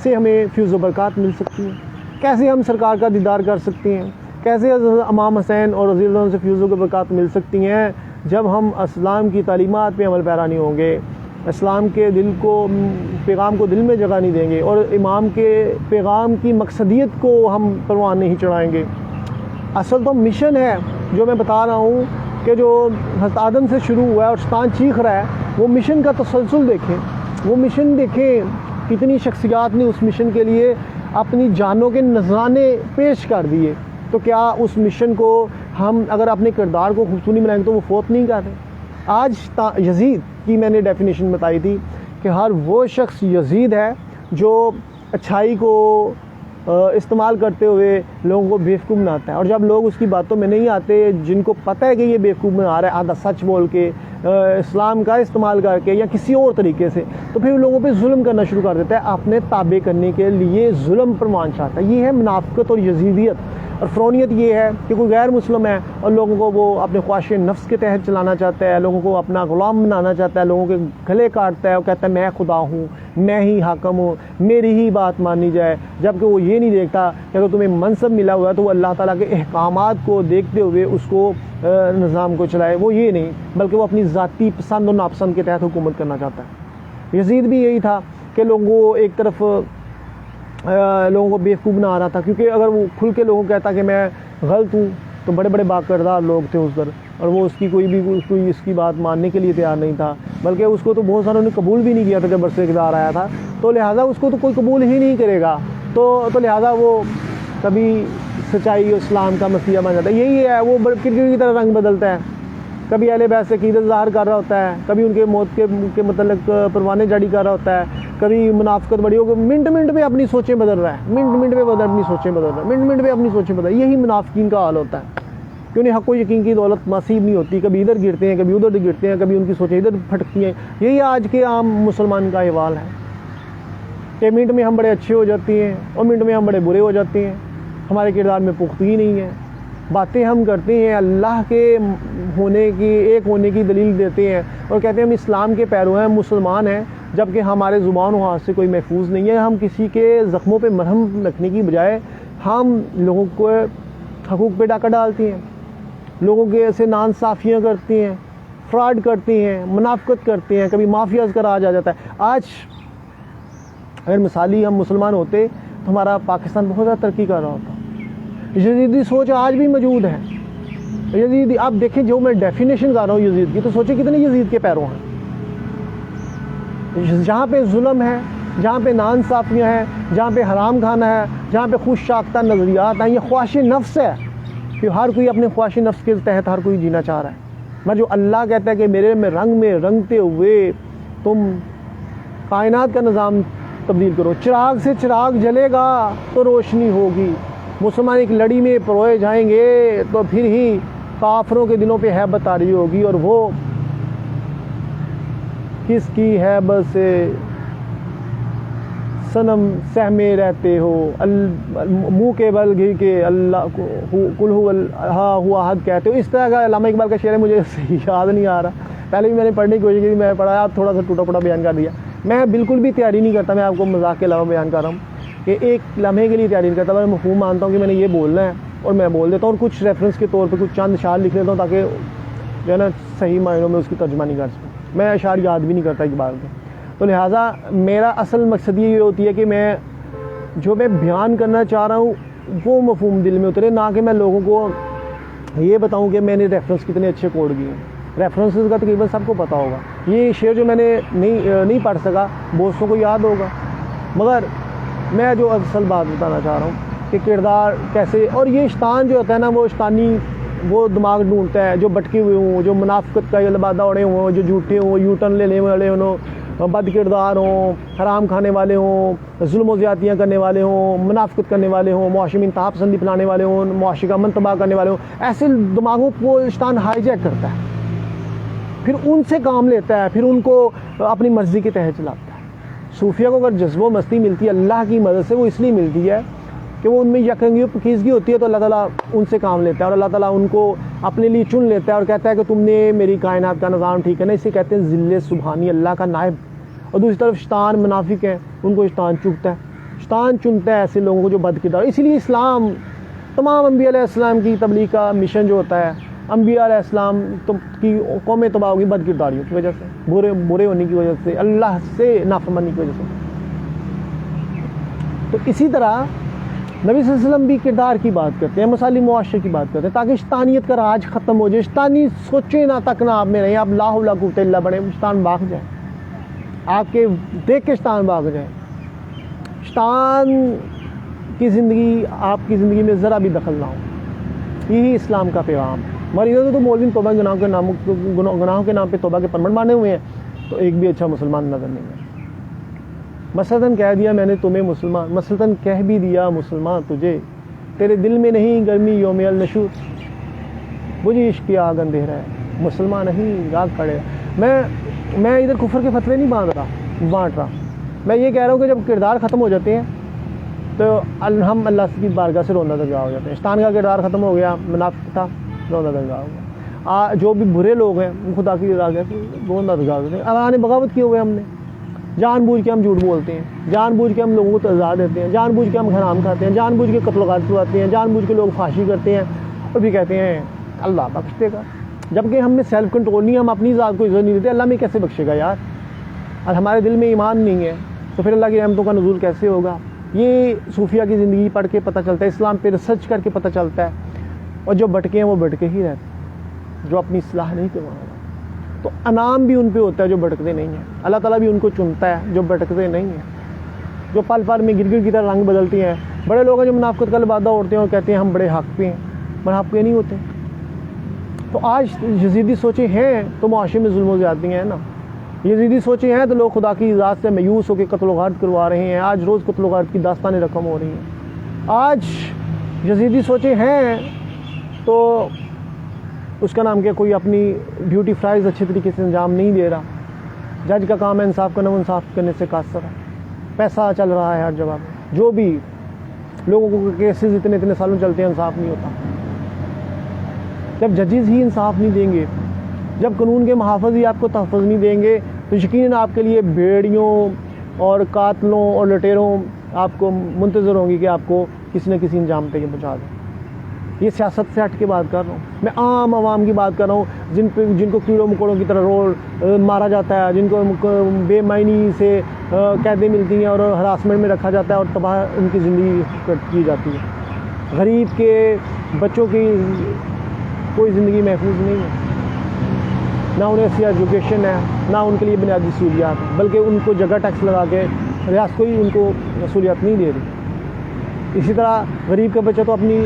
سے ہمیں فیض و برکات مل سکتی ہیں؟ کیسے ہم سرکار کا دیدار کر سکتے ہیں؟ کیسے امام حسین اور رضی اللہ عنہ سے فیض و برکات مل سکتی ہیں جب ہم اسلام کی تعلیمات پہ عمل پیرا نہیں ہوں گے، اسلام کے پیغام کو دل میں جگہ نہیں دیں گے، اور امام کے پیغام کی مقصدیت کو ہم پروان نہیں چڑھائیں گے. اصل تو مشن ہے جو میں بتا رہا ہوں کہ جو حضرت آدم سے شروع ہوا ہے اور شیطان چیخ رہا ہے، وہ مشن کا تسلسل دیکھیں. وہ مشن دیکھیں کتنی شخصیات نے اس مشن کے لیے اپنی جانوں کے نذرانے پیش کر دیے. تو کیا اس مشن کو ہم اگر اپنے کردار کو خوبصورتی بنائیں گے تو وہ فوت نہیں کر رہے؟ آج یزید کی میں نے ڈیفینیشن بتائی تھی کہ ہر وہ شخص یزید ہے جو اچھائی کو استعمال کرتے ہوئے لوگوں کو بیوقوف بناتا ہے، اور جب لوگ اس کی باتوں میں نہیں آتے، جن کو پتہ ہے کہ یہ بیوقوف بنا رہا ہے آدھا سچ بول کے، اسلام کا استعمال کر کے یا کسی اور طریقے سے، تو پھر لوگوں پہ ظلم کرنا شروع کر دیتا ہے، اپنے تابع کرنے کے لیے ظلم پروان چاہتا ہے. یہ ہے منافقت اور یزیدیت. اور فرونیت یہ ہے کہ کوئی غیر مسلم ہے اور لوگوں کو وہ اپنے خواہش نفس کے تحت چلانا چاہتا ہے، لوگوں کو اپنا غلام بنانا چاہتا ہے، لوگوں کے گلے کاٹتا ہے اور کہتا ہے میں خدا ہوں، میں ہی حاکم ہوں، میری ہی بات مانی جائے. جبکہ وہ یہ نہیں دیکھتا کہ اگر تمہیں منصب ملا ہوا ہے تو وہ اللہ تعالیٰ کے احکامات کو دیکھتے ہوئے اس کو نظام کو چلائے. وہ یہ نہیں، بلکہ وہ اپنی ذاتی پسند و ناپسند کے تحت حکومت کرنا چاہتا ہے. یزید بھی یہی تھا کہ لوگوں کو ایک طرف لوگوں کو بیوقوف بنا رہا تھا، کیونکہ اگر وہ کھل کے لوگوں کو کہتا کہ میں غلط ہوں تو بڑے بڑے باکردار لوگ تھے اس پر، اور وہ اس کی بات ماننے کے لیے تیار نہیں تھا، بلکہ اس کو تو بہت ساروں نے قبول بھی نہیں کیا تھا جب برس اقتدار آیا تھا. تو لہٰذا اس کو تو کوئی قبول ہی نہیں کرے گا، تو لہٰذا وہ کبھی سچائی اسلام کا مسیحا بن جاتا ہے. یہی ہے، وہ کرکٹ کی طرح رنگ بدلتا ہے، کبھی اہل بیت سے عقیدت ظاہر کر رہا ہوتا ہے، کبھی ان کے موت کے متعلق پروانے جاری کر رہا ہوتا ہے، کبھی منافقت بڑی ہو، منٹ پہ اپنی سوچیں بدل رہا ہے، منٹ پہ اپنی سوچیں بدل رہا ہے، منٹ پہ اپنی سوچیں بدل. یہی منافقین کا حال ہوتا ہے، کہ انہیں حق و یقین کی دولت نصیب نہیں ہوتی، کبھی ادھر گرتے ہیں، کبھی ادھر گرتے ہیں، کبھی ان کی سوچیں ادھر پھٹکتی ہیں. یہی آج کے عام مسلمان کا احوال ہے کہ منٹ میں ہم بڑے اچھے ہو جاتے ہیں اور منٹ میں ہم بڑے برے ہو جاتے ہیں. ہمارے کردار میں پختگی نہیں ہے، باتیں ہم کرتے ہیں اللہ کے ایک ہونے کی دلیل دیتے ہیں اور کہتے ہیں ہم اسلام کے پیرو ہیں، مسلمان ہیں، جبکہ ہمارے زبان و ہاتھ سے کوئی محفوظ نہیں ہے. ہم کسی کے زخموں پہ مرہم رکھنے کی بجائے ہم لوگوں کو حقوق پہ ڈاکہ ڈالتے ہیں، لوگوں کے ایسے ناانصافیاں کرتے ہیں، فراڈ کرتے ہیں، منافقت کرتے ہیں، کبھی مافیاز کا راج آ جاتا ہے. آج اگر مثالی ہم مسلمان ہوتے تو ہمارا پاکستان بہت زیادہ ترقی کر رہا ہوتا. یزیدی سوچ آج بھی موجود ہے. یزیدی آپ دیکھیں، جو میں ڈیفینیشن کر رہا ہوں یزید کی، تو سوچیں کتنے یزید کے پیرو ہیں. جہاں پہ ظلم ہے، جہاں پہ ناانصافیاں ہیں، جہاں پہ حرام کھانا ہے، جہاں پہ خود شاختہ نظریات ہیں، یہ خواہش نفس ہے کہ ہر کوئی اپنے خواہش نفس کے تحت ہر کوئی جینا چاہ رہا ہے. میں جو اللہ کہتا ہے کہ میرے میں رنگتے ہوئے تم کائنات کا نظام تبدیل کرو، چراغ سے چراغ جلے گا تو روشنی ہوگی. مسلمان ایک لڑی میں پروئے جائیں گے تو پھر ہی کافروں کے دلوں پہ ہیبت طاری ہوگی، اور وہ کس کی ہیبت سے صنم سہمے رہتے ہو، منہ کے بل گھر کے اللہ کو قل هو احد کہتے ہو. اس طرح کا علامہ اقبال کا شعر ہے، مجھے یاد نہیں آ رہا، پہلے بھی میں نے پڑھنے کی کوشش کی، میں پڑھا، آپ تھوڑا سا ٹوٹا پھوٹا بیان کر دیا. میں بالکل بھی تیاری نہیں کرتا، میں آپ کو مذاق کے علاوہ بیان کر رہا ہوں کہ ایک لمحے کے لیے تیاری نہیں کرتا، میں مفہوم مانتا ہوں کہ میں نے یہ بولنا ہے اور میں بول دیتا ہوں، اور کچھ ریفرنس کے طور پہ کچھ چند اشعار لکھ لیتا ہوں تاکہ جو ہے نا صحیح معنوں میں اس کی ترجمہ نہیں کر سکوں. میں اشعار یاد بھی نہیں کرتا اقبال کے. تو لہٰذا میرا اصل مقصد یہ ہوتی ہے کہ میں جو میں بیان کرنا چاہ رہا ہوں وہ مفہوم دل میں اترے، نہ کہ میں لوگوں کو یہ بتاؤں کہ میں نے ریفرنس کتنے اچھے کوڈ کیے ہیں. ریفرنسز کا تقریباً سب کو پتہ ہوگا. یہ شعر جو میں نے نہیں پڑھ سکا دوستوں کو یاد ہوگا، مگر میں جو اصل بات بتانا چاہ رہا ہوں کہ کردار کیسے، اور یہ شیطان جو ہوتا ہے نا، وہ شیطانی وہ دماغ ڈھونڈتا ہے جو بٹکے ہوئے ہوں، جو منافقت کا لبادہ اوڑے ہوں، جو جھوٹے ہوں، یو ٹرن لینے والے ہوں، بد کردار ہوں، حرام کھانے والے ہوں، ظلم و زیادتیاں کرنے والے ہوں، منافقت کرنے والے ہوں، معاشرے میں انتہا پسندی پھیلانے والے ہوں، معاشرے کا امن تباہ کرنے والے ہوں. ایسے دماغوں کو شیطان ہائی جیک کرتا ہے، پھر ان سے کام لیتا ہے، پھر ان کو اپنی مرضی کے تحت چلاتا ہے. صوفیہ کو اگر جذب و مستی ملتی ہے اللہ کی مدد سے، وہ اس لیے ملتی ہے کہ وہ ان میں یکرنگی و پاکیزگی ہوتی ہے، تو اللہ تعالیٰ ان سے کام لیتا ہے اور اللہ تعالیٰ ان کو اپنے لیے چن لیتا ہے اور کہتا ہے کہ تم نے میری کائنات کا نظام ٹھیک ہے نا. اسے کہتے ہیں ذل سبحانی، اللہ کا نائب. اور دوسری طرف شیطان منافق ہیں، ان کو شیطان چنتا ہے، شیطان چنتا ہے ایسے لوگوں کو جو بد کردار. اسی لیے اسلام تمام انبیاء علیہ السلام کی تبلیغ کا مشن جو ہوتا ہے، انبیاء علیہ السلام کی قومیں تباہ ہوگی بد کرداریوں کی وجہ سے، برے ہونے کی وجہ سے، اللہ سے نافرمانی کی وجہ سے. تو اسی طرح نبی صلی اللہ علیہ وسلم بھی کردار کی بات کرتے ہیں، مثالی معاشرے کی بات کرتے ہیں، تاکہ شیطانیت کا راج ختم ہو جائے. شیطانی سوچے نہ تک نہ آپ میں رہیں، آپ لا حول ولا قوت الا باللہ بڑے، شیطان بھاگ جائے، آپ کے دیکھ کے شیطان بھاگ جائے. شیطان کی زندگی آپ کی زندگی میں ذرا بھی دخل نہ ہو، یہی اسلام کا پیغام ہے. ہماری ادھر تو مولوی توبہ گناہوں کے نام پہ توبہ کے پرمٹ مانے ہوئے ہیں، تو ایک بھی اچھا مسلمان نظر نہیں ہے. مثلاً کہہ دیا میں نے تمہیں مسلمان، مثلاً کہہ بھی دیا مسلمان تجھے، تیرے دل میں نہیں گرمی یوم النشور، مجھے عشق کی آگ اندھیرا ہے، مسلمان نہیں راگ کھڑے. میں ادھر کفر کے فتوے نہیں بانٹ رہا، میں یہ کہہ رہا ہوں کہ جب کردار ختم ہو جاتے ہیں تو ہم اللہ کی بارگاہ سے روندہ درگاہ ہو جاتے ہیں. شیطان کا کردار ختم ہو گیا، منافق تھا، روندہ درگاہ ہو گیا. جو بھی برے لوگ ہیں خدا کی رضا کے روندہ درگاہ ہوتے ہیں. اللہ نے بغاوت کی ہوئے، ہم نے جان بوجھ کے ہم جھوٹ بولتے ہیں، جان بوجھ کے ہم لوگوں کو سزا دیتے ہیں، جان بوجھ کے ہم حرام کھاتے ہیں، جان بوجھ کے قتل و غارت کرواتے ہیں، جان بوجھ کے لوگ فحاشی کرتے ہیں اور بھی کہتے ہیں اللہ بخش دے گا، جبکہ ہم میں سیلف کنٹرول نہیں ہے، ہم اپنی ذات کو عزت نہیں دیتے. اللہ میں کیسے بخشے گا یار؟ اور ہمارے دل میں ایمان نہیں ہے تو پھر اللہ کی رحمتوں کا نزول کیسے ہوگا؟ یہ صوفیہ کی زندگی پڑھ کے پتہ چلتا ہے، اسلام پہ ریسرچ کر کے پتہ چلتا ہے. اور جو بٹکے ہیں وہ بٹکے ہی رہتے ہیں، جو اپنی اصلاح نہیں کروانا. تو انعام بھی ان پہ ہوتا ہے جو بھٹکتے نہیں ہیں، اللہ تعالیٰ بھی ان کو چنتا ہے جو بھٹکتے نہیں ہیں، جو پل پل میں گرگٹ کی طرح رنگ بدلتے ہیں. بڑے لوگ ہیں جو منافقت کا لبادہ اوڑھتے ہیں اور کہتے ہیں ہم بڑے حق پہ ہیں، مگر حق پہ نہیں ہوتے. تو آج یزیدی سوچیں ہیں تو معاشرے میں ظلم و زیادتیاں ہیں نا، یزیدی سوچیں ہیں تو لوگ خدا کی ذات سے مایوس ہو کے قتل و غارت کروا رہے ہیں. آج روز قتل و غارت کی داستانیں رقم ہو رہی ہیں. آج یزیدی سوچیں ہیں تو اس کا نام کیا، کوئی اپنی ڈیوٹی فرائض اچھے طریقے سے انجام نہیں دے رہا. جج کا کام ہے انصاف کرنا، وہ انصاف کرنے سے قاصر ہے. پیسہ چل رہا ہے ہر جگہ پہ، جو بھی لوگوں کو کیسز اتنے سالوں چلتے ہیں، انصاف نہیں ہوتا. جب ججز ہی انصاف نہیں دیں گے، جب قانون کے محافظ ہی آپ کو تحفظ نہیں دیں گے، تو یقیناً آپ کے لیے بھیڑیوں اور قاتلوں اور لٹیروں آپ کو منتظر ہوں گی کہ آپ کو کسی نہ کسی انجام تک پہنچا دیں. یہ سیاست سے ہٹ کے بات کر رہا ہوں، میں عام عوام کی بات کر رہا ہوں، جن کو کیڑوں مکوڑوں کی طرح مارا جاتا ہے، جن کو بے معنی سے قیدیں ملتی ہیں اور ہراسمنٹ میں رکھا جاتا ہے اور تباہ ان کی زندگی کی جاتی ہے. غریب کے بچوں کی کوئی زندگی محفوظ نہیں ہے، نہ انہیں اچھی ایجوکیشن ہے، نہ ان کے لیے بنیادی سہولیات ہیں، بلکہ ان کو جگہ ٹیکس لگا کے ریاست کوئی ان کو سہولیات نہیں دے رہی. اسی طرح غریب کا بچہ تو اپنی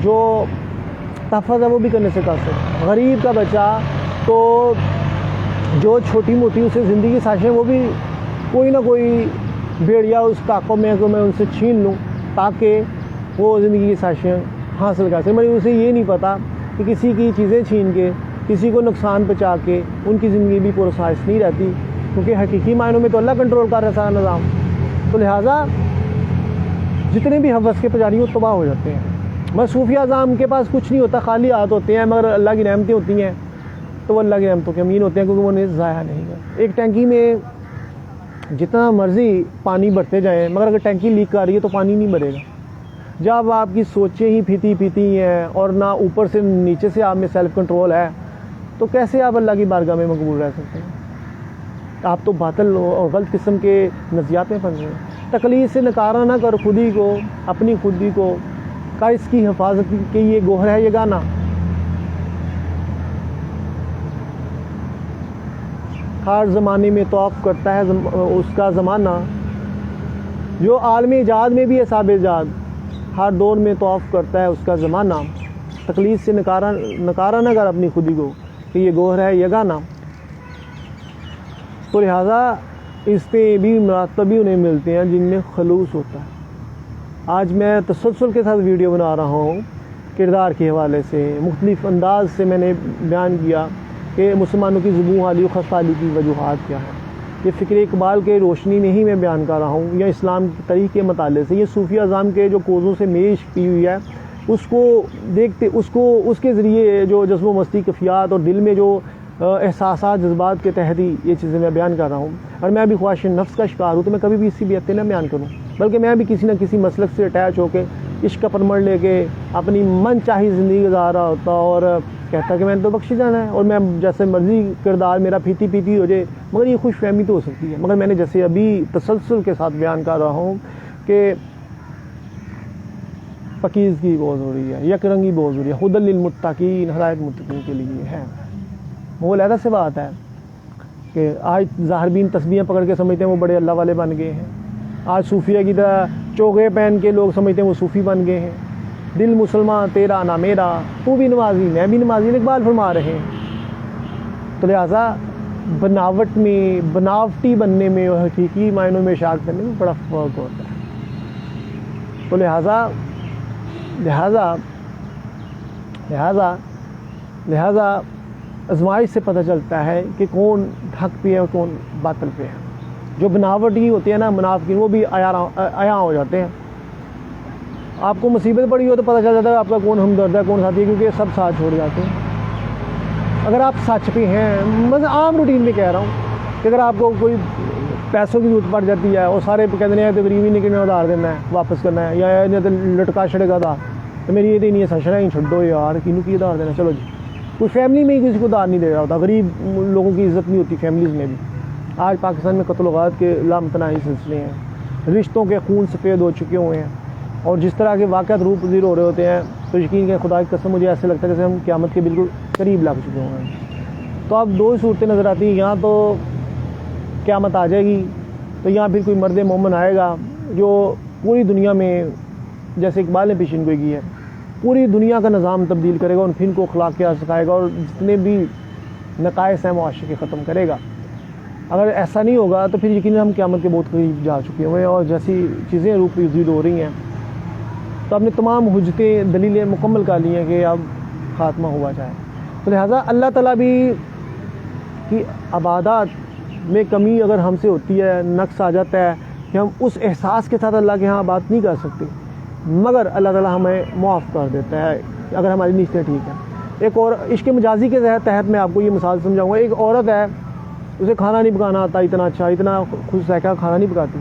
جو تحفظ ہے وہ بھی کرنے سے قاصر ہے. غریب کا بچہ تو جو چھوٹی موٹی اسے زندگی سازشیں وہ بھی کوئی نہ کوئی بھیڑیا اس طاقت میں کو میں ان سے چھین لوں تاکہ وہ زندگی کی خواہشیں حاصل کر سکے، مگر اسے یہ نہیں پتہ کہ کسی کی چیزیں چھین کے، کسی کو نقصان پہنچا کے ان کی زندگی بھی پرخواہش نہیں رہتی، کیونکہ حقیقی معنوں میں تو اللہ کنٹرول کر رہا ہے سارا نظام۔ تو لہٰذا جتنے بھی حوث کے پجاری وہ تباہ ہو جاتے ہیں۔ بس صوفیہ اعظام کے پاس کچھ نہیں ہوتا، خالی ہاتھ ہوتے ہیں، مگر اللہ کی نعمتیں ہوتی ہیں تو وہ اللہ کی نعمتوں کے امین ہوتے ہیں، کیونکہ وہ انہیں ضائع نہیں کرتے۔ ایک ٹینکی میں جتنا مرضی پانی بھرتے جائیں، مگر اگر ٹینکی لیک کر رہی ہے تو پانی نہیں بھرے گا۔ جب آپ کی سوچیں ہی پھیتی ہیں اور نہ اوپر سے نیچے سے آپ میں سیلف کنٹرول ہے، تو کیسے آپ اللہ کی بارگاہ میں مقبول رہ سکتے ہیں؟ آپ تو باطل اور غلط قسم کے نظریات میں پھنس رہے ہیں۔ تقلید سے نکارا نہ کر خودی کو، اپنی خودی کو، کا اس کی حفاظت کے یہ گوہر ہے یہ گانا۔ ہر زمانے میں طواف کرتا ہے اس کا زمانہ، جو عالم ایجاد میں بھی ہے صاحب ایجاد، ہر دور میں طواف کرتا ہے اس کا زمانہ۔ تقلید سے نکارا نہ کر اپنی خودی کو کہ یہ گوہر ہے یہ گانا۔ تو لہٰذا اس پہ بھی مراتب بھی انہیں ملتے ہیں جن میں خلوص ہوتا ہے۔ آج میں تسلسل کے ساتھ ویڈیو بنا رہا ہوں، کردار کے حوالے سے مختلف انداز سے میں نے بیان کیا کہ مسلمانوں کی زبوں حالی و خستحالی کی وجوہات کیا ہیں۔ یہ فکر اقبال کے روشنی میں ہی میں بیان کر رہا ہوں، یا اسلام کی تاریخ کے مطالعے سے، یہ صوفیہ اعظام کے جو کوزوں سے میش کی ہوئی ہے اس کو دیکھتے، اس کے ذریعے جو جذب و مستی کفیات اور دل میں جو احساسات جذبات کے تحت ہی یہ چیزیں میں بیان کر رہا ہوں۔ اور میں بھی خواہش نفس کا شکار ہوں تو میں کبھی بھی اسی بیعت نہ بیان کروں، بلکہ میں بھی کسی نہ کسی مسلک سے اٹیچ ہو کے عشق کا پرمڑ لے کے اپنی من چاہی زندگی گزار رہا ہوتا اور کہتا کہ میں نے تو بخشی جانا ہے، اور میں جیسے مرضی کردار میرا پھیتی ہو جائے، مگر یہ خوش فہمی تو ہو سکتی ہے۔ مگر میں نے جیسے ابھی تسلسل کے ساتھ بیان کر رہا ہوں کہ پاکیزگی بہت ضروری ہے، یک رنگی بہت ضروری ہے، ہدی للمتقین، ہدایت متقین کے لیے ہے۔ وہ علیحدہ سے بات ہے کہ آج ظاہر بین تسبیحیں پکڑ کے سمجھتے ہیں وہ بڑے اللہ والے بن گئے ہیں، آج صوفیہ کی طرح چوگے پہن کے لوگ سمجھتے ہیں وہ صوفی بن گئے ہیں۔ دل مسلمان تیرا نہ میرا، تو بھی نمازی میں بھی نمازی، اقبال فرما رہے ہیں۔ تو لہٰذا بناوٹ میں، بناوٹی بننے میں اور حقیقی معنوں میں اشاعت کرنے میں بڑا فرق ہوتا ہے۔ تو لہٰذا آزمائش سے پتہ چلتا ہے کہ کون حق پہ ہے اور کون باطل پہ ہے۔ جو بناوٹی ہوتے ہیں نا منافقین، وہ بھی عیاں ہو جاتے ہیں۔ آپ کو مصیبت پڑی ہو تو پتہ چل جاتا ہے آپ کا کون ہمدرد ہے کون ساتھی ہے، کیونکہ سب ساتھ چھوڑ جاتے ہیں۔ اگر آپ سچ پہ ہیں، میں عام روٹین میں کہہ رہا ہوں کہ اگر آپ کو کوئی پیسوں کی ضرورت پڑ جاتی ہے اور سارے کہتے ہیں تو غریبی نکلنے ادھار دینا ہے، واپس کرنا ہے، یا لٹکا چھڑے گا ادھار، تو میری یہ تو نہیں ہے سچنا ہی چھڈو یار، کینوں کی ادھار دینا، چلو جی۔ کوئی فیملی میں ہی کسی کو ادھار نہیں دے رہا ہوتا، غریب لوگوں کی عزت نہیں ہوتی فیملیز میں بھی۔ آج پاکستان میں قتل و غارت کے لامتناہی سلسلے ہیں، رشتوں کے خون سفید ہو چکے ہوئے ہیں، اور جس طرح کے واقعات روپ پذیر ہو رہے ہوتے ہیں تو یقین کہ خدا کی قسم مجھے ایسے لگتا ہے جیسے ہم قیامت کے بالکل قریب لگ چکے ہوئے ہیں۔ تو اب دو ہی صورتیں نظر آتی ہیں، یہاں تو قیامت آ جائے گی تو یہاں پھر کوئی مرد مومن آئے گا جو پوری دنیا میں، جیسے اقبال نے پیشین گوئی کی ہے، پوری دنیا کا نظام تبدیل کرے گا، اور پھر کو اخلاق کیا سکھائے گا اور جتنے بھی نقائص ہیں معاشرے کے ختم کرے گا۔ اگر ایسا نہیں ہوگا تو پھر یقیناً ہم قیامت کے بہت قریب جا چکے ہوئے ہیں، اور جیسی چیزیں روپ پذیر ہو رہی ہیں تو ہم نے تمام حجتیں دلیلیں مکمل کر لی ہیں کہ اب خاتمہ ہوا جائے۔ تو لہٰذا اللہ تعالیٰ بھی کی عبادات میں کمی اگر ہم سے ہوتی ہے، نقص آ جاتا ہے کہ ہم اس احساس کے ساتھ اللہ کے ہاں بات نہیں کر سکتے، مگر اللہ تعالیٰ ہمیں معاف کر دیتا ہے اگر ہماری نیتیں ٹھیک ہیں۔ ایک اور عشق مجازی کے تحت میں آپ کو یہ مثال سمجھاؤں گا۔ ایک عورت ہے، اسے کھانا نہیں پکانا آتا اتنا اچھا، اتنا خود ذائقہ کھانا نہیں پکاتی،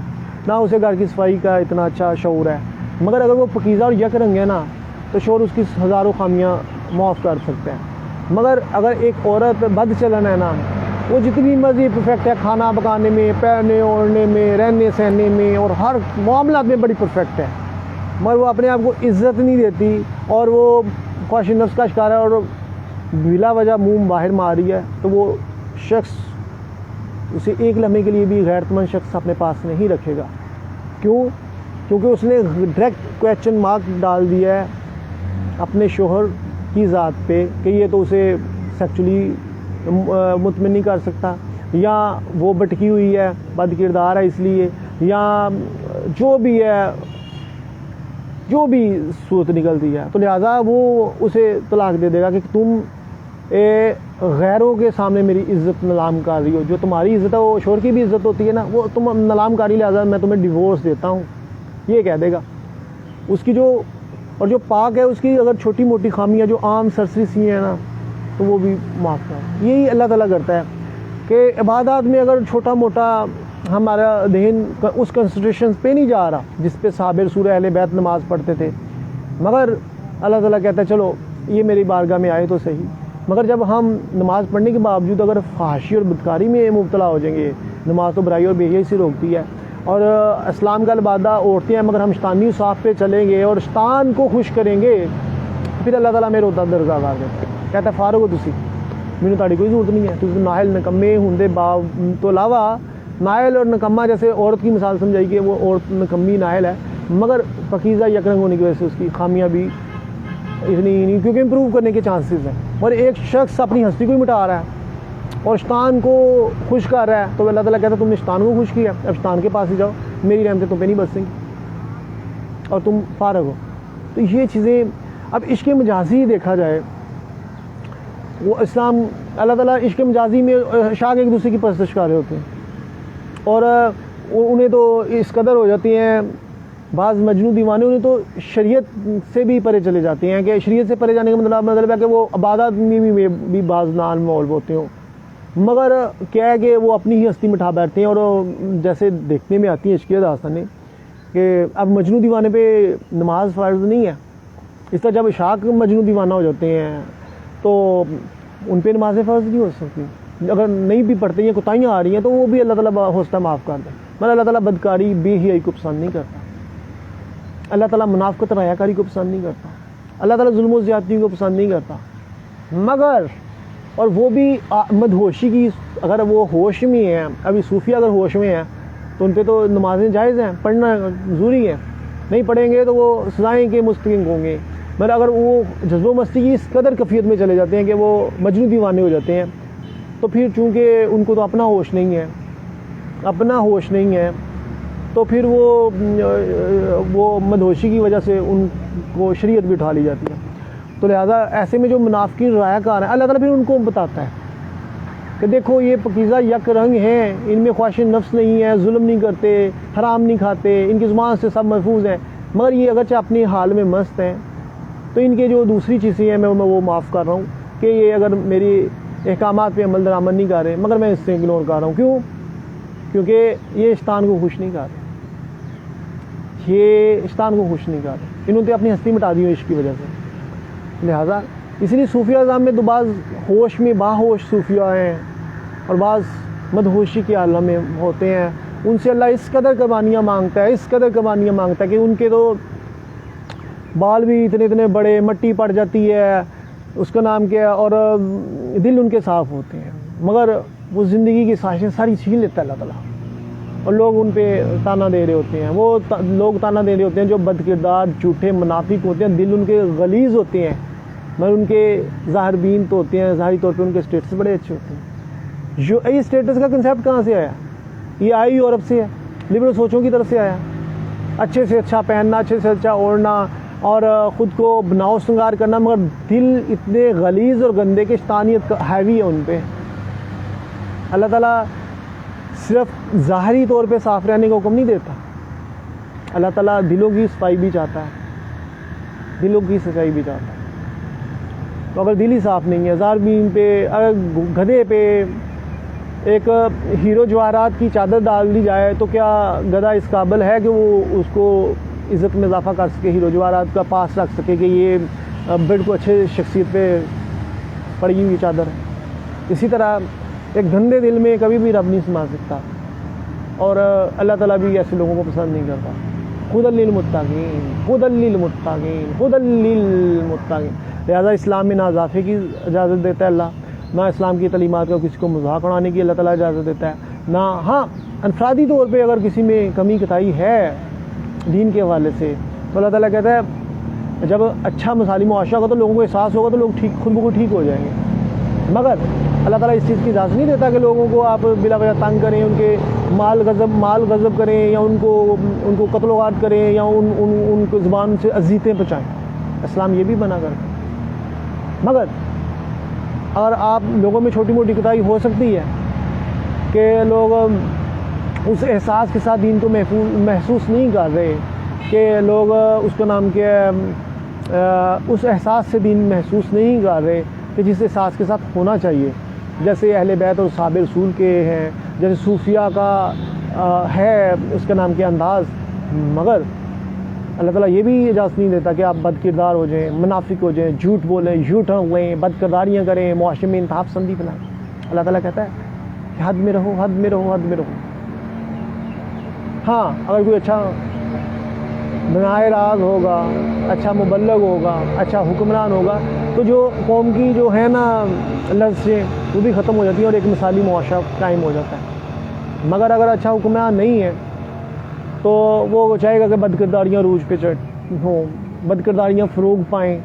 نہ اسے گھر کی صفائی کا اتنا اچھا شعور ہے، مگر اگر وہ پاکیزہ اور یک رنگ ہے نا تو شعور اس کی ہزاروں خامیاں معاف کر سکتے ہیں۔ مگر اگر ایک عورت بد چلن ہے نا، وہ جتنی مرضی پرفیکٹ ہے، کھانا پکانے میں، پہننے اوڑھنے میں، رہنے سہنے میں اور ہر معاملات میں بڑی پرفیکٹ ہے، مگر وہ اپنے آپ کو عزت نہیں دیتی اور وہ خواہش نفس کا شکار ہے اور بلا وجہ منہ باہر مار رہی ہے، تو وہ شخص اسے ایک لمحے کے لیے بھی غیرت مند شخص اپنے پاس نہیں رکھے گا۔ کیوں؟ کیونکہ اس نے ڈائریکٹ کویسچن مارک ڈال دیا ہے اپنے شوہر کی ذات پہ کہ یہ تو اسے سیکچولی مطمئن نہیں کر سکتا، یا وہ بٹکی ہوئی ہے، بد کردار ہے اس لیے، یا جو بھی ہے جو بھی صورت نکلتی ہے، تو لہٰذا وہ اسے طلاق دے دے گا کہ تم غیروں کے سامنے میری عزت نلام کر رہی ہو، جو تمہاری عزت ہے وہ شوہر کی بھی عزت ہوتی ہے نا، وہ تم نلام کاری، لہٰذا میں تمہیں ڈیورس دیتا ہوں، یہ کہہ دے گا۔ اس کی اور جو پاک ہے اس کی اگر چھوٹی موٹی خامیاں جو عام سرسری سی ہیں نا، تو وہ بھی معاف کر۔ یہی اللہ تعالیٰ کرتا ہے کہ عبادات میں اگر چھوٹا موٹا ہمارا ذہن اس کنسنٹریشن پہ نہیں جا رہا جس پہ صحابہ رسول اہل بیت نماز پڑھتے تھے، مگر اللہ تعالیٰ کہتا ہے چلو یہ میری بارگاہ میں آئے تو صحیح۔ مگر جب ہم نماز پڑھنے کے باوجود اگر فحاشی اور بدکاری میں مبتلا ہو جائیں گے، نماز تو برائی اور بے حیائی سے روکتی ہے، اور اسلام کا لبادہ اوڑھتے ہیں، مگر ہم شیطانی صاف پہ چلیں گے اور شیطان کو خوش کریں گے، پھر اللہ تعالیٰ میرے ہوتا درگاہ کر دیتا ہے، کہتا ہے فارغ ہو تسی، مینوں تہاڈی کوئی ضرورت نہیں ہے، تسی ناہل نکمے ہوندے تو علاوہ ناہل اور نکما جیسے عورت کی مثال سمجھائی کہ وہ عورت نکمی ناہل ہے، مگر پاکیزہ یک رنگ ہونے کی وجہ سے اس کی خامیاں بھی اتنی نہیں، کیونکہ امپروو کرنے کے چانسز ہیں۔ اور ایک شخص اپنی ہستی کو ہی مٹا رہا ہے اور شیطان کو خوش کر رہا ہے، تو اللہ تعالیٰ کہتا ہے تم نے شیطان کو خوش کیا، اب شیطان کے پاس ہی جاؤ، میری رحمتیں تم پہ نہیں برسیں گی اور تم فارغ ہو۔ تو یہ چیزیں اب عشق مجازی دیکھا جائے، وہ اسلام اللہ تعالیٰ عشق مجازی میں شاک ایک دوسرے کی پرستش کر رہے ہوتے ہیں، اور انہیں تو اس قدر ہو جاتی ہیں، بعض مجنون دیوانے انہیں تو شریعت سے بھی پرے چلے جاتے ہیں، کہ شریعت سے پرے جانے کا مطلب ہے کہ وہ عبادات میں بھی بعض نان مول ہوتے ہوں، مگر کیا ہے کہ وہ اپنی ہی ہستی مٹھا بیٹھتے ہیں، اور جیسے دیکھنے میں آتی ہیں عشقیہ داستانیں کہ اب مجنون دیوانے پہ نماز فرض نہیں ہے، اس طرح جب عشاق مجنون دیوانہ ہو جاتے ہیں تو ان پہ نمازیں فرض نہیں ہو سکتی، اگر نہیں بھی پڑھتے ہیں، کوتاہیاں آ رہی ہیں تو وہ بھی اللہ تعالیٰ ہوستا معاف کر دے، مگر اللہ تعالیٰ بدکاری بے حیائی کو پسند نہیں کرتا، اللہ تعالیٰ منافقت ریا کاری کو پسند نہیں کرتا، اللہ تعالیٰ ظلم و زیادتی کو پسند نہیں کرتا، مگر اور وہ بھی مدہوشی کی، اگر وہ ہوش میں ہیں، ابھی صوفیہ اگر ہوش میں ہیں تو ان پہ تو نمازیں جائز ہیں، پڑھنا ضروری ہے، نہیں پڑھیں گے تو وہ سزائیں کے مستحق ہوں گے، مگر اگر وہ جذب و مستی کی اس قدر کیفیت میں چلے جاتے ہیں کہ وہ مجنون دیوانے ہو جاتے ہیں، تو پھر چونکہ ان کو تو اپنا ہوش نہیں ہے، تو پھر وہ مدہوشی کی وجہ سے ان کو شریعت بھی اٹھا لی جاتی ہے۔ تو لہٰذا ایسے میں جو منافقین رایہ کار ہیں، اللہ تعالیٰ پھر ان کو بتاتا ہے کہ دیکھو یہ پاکیزہ یک رنگ ہیں، ان میں خواہش نفس نہیں ہے، ظلم نہیں کرتے، حرام نہیں کھاتے، ان کی زبان سے سب محفوظ ہیں، مگر یہ اگرچہ اپنے حال میں مست ہیں، تو ان کے جو دوسری چیزیں ہیں میں وہ معاف کر رہا ہوں کہ یہ اگر میری احکامات پہ عمل درآمد نہیں کر رہے، مگر میں اس سے اگنور کر رہا ہوں، کیونکہ یہ شیطان کو خوش نہیں کر رہے، انہوں نے اپنی ہستی مٹا دی ہے عشق کی وجہ سے۔ لہٰذا اس لیے صوفیہ اعظام میں تو بعض ہوش میں باہوش صوفیہ ہیں اور بعض مدہوشی کے عالم میں ہوتے ہیں، ان سے اللہ اس قدر قربانیاں مانگتا ہے کہ ان کے تو بال بھی اتنے بڑے، مٹی پڑ جاتی ہے، اس کا نام کیا ہے، اور دل ان کے صاف ہوتے ہیں، مگر وہ زندگی کی خواہشیں ساری چھین لیتا ہے اللہ تعالیٰ، اور لوگ ان پہ تانا دے رہے ہوتے ہیں، وہ لوگ تانا دے رہے ہوتے ہیں جو بد کردار، جھوٹے، منافق ہوتے ہیں، دل ان کے غلیظ ہوتے ہیں، مگر ان کے ظاہر بین تو ہوتے ہیں، ظاہری طور پہ ان کے اسٹیٹس بڑے اچھے ہوتے ہیں۔ جو یہ اسٹیٹس کا کنسیپٹ کہاں سے آیا؟ یہ آئی یورپ سے ہے، لبرل سوچوں کی طرف سے آیا، اچھے سے اچھا پہننا، اچھے سے اچھا اوڑھنا اور خود کو بناؤ سنگار کرنا، مگر دل اتنے غلیظ اور گندے کہ شیطانیت ہیوی ہے ان پہ۔ اللہ تعالیٰ صرف ظاہری طور پہ صاف رہنے کا حکم نہیں دیتا، اللہ تعالیٰ دلوں کی صفائی بھی چاہتا ہے، دلوں کی سچائی بھی چاہتا ہے۔ تو اگر دل ہی صاف نہیں ہے، ظاہر بین پہ، اگر گدھے پہ ایک ہیرو جواہرات کی چادر ڈال دی جائے تو کیا گدھا اس قابل ہے کہ وہ اس کو عزت میں اضافہ کر سکے، ہیرو جواہرات کا پاس رکھ سکے کہ یہ بڑھ کو اچھے شخصیت پہ پڑی ہوئی چادر ہے؟ اسی طرح ایک گندے دل میں کبھی بھی رب نہیں سما سکتا، اور اللہ تعالیٰ بھی ایسے لوگوں کو پسند نہیں کرتا۔ ہدی للمتقین، لہٰذا اسلام میں نہ اضافے کی اجازت دیتا ہے اللہ، نہ اسلام کی تعلیمات کا کسی کو مذاق اڑانے کی اللہ تعالیٰ اجازت دیتا ہے، نہ ہاں انفرادی طور پہ اگر کسی میں کمی کوتاہی ہے دین کے حوالے سے تو اللہ تعالیٰ کہتا ہے جب اچھا مثالی معاشرہ ہوگا تو لوگوں کو احساس ہوگا تو لوگ خود بخود ٹھیک ہو جائیں گے، مگر اللہ تعالیٰ اس چیز کی اجازت نہیں دیتا کہ لوگوں کو آپ بلا وجہ تنگ کریں، ان کے مال غضب کریں یا ان کو قتل و غارت کریں یا ان کو زبان سے اذیتیں پہنچائیں. اسلام یہ بھی منع کرتا ہے. مگر اگر آپ لوگوں میں چھوٹی موٹی کوتاہی ہو سکتی ہے کہ لوگ اس احساس کے ساتھ دین کو محسوس نہیں کر رہے, کہ لوگ اس کا نام کیا ہے اس احساس سے دین محسوس نہیں کر رہے کہ جس احساس کے ساتھ ہونا چاہیے, جیسے اہل بیت اور صحابہ رسول کے ہیں, جیسے صوفیہ کا ہے اس کا نام کیا انداز. مگر اللہ تعالیٰ یہ بھی اجازت نہیں دیتا کہ آپ بد کردار ہو جائیں, منافق ہو جائیں, جھوٹ بولیں, جھوٹ ہوئیں, بد کرداریاں کریں, معاشرے میں انتہا پسندی پھیلائیں. اللہ تعالیٰ کہتا ہے کہ حد میں رہو, حد میں رہو, حد میں رہو. ہاں اگر کوئی اچھا بنائے راز ہوگا, اچھا مبلغ ہوگا, اچھا حکمران ہوگا, تو جو قوم کی جو ہے نا لفظیں وہ بھی ختم ہو جاتی ہیں اور ایک مثالی معاشرہ قائم ہو جاتا ہے. مگر اگر اچھا حکمران نہیں ہے تو وہ چاہے گا کہ بد کرداریاں عروج پہ ہوں, بد کرداریاں فروغ پائیں,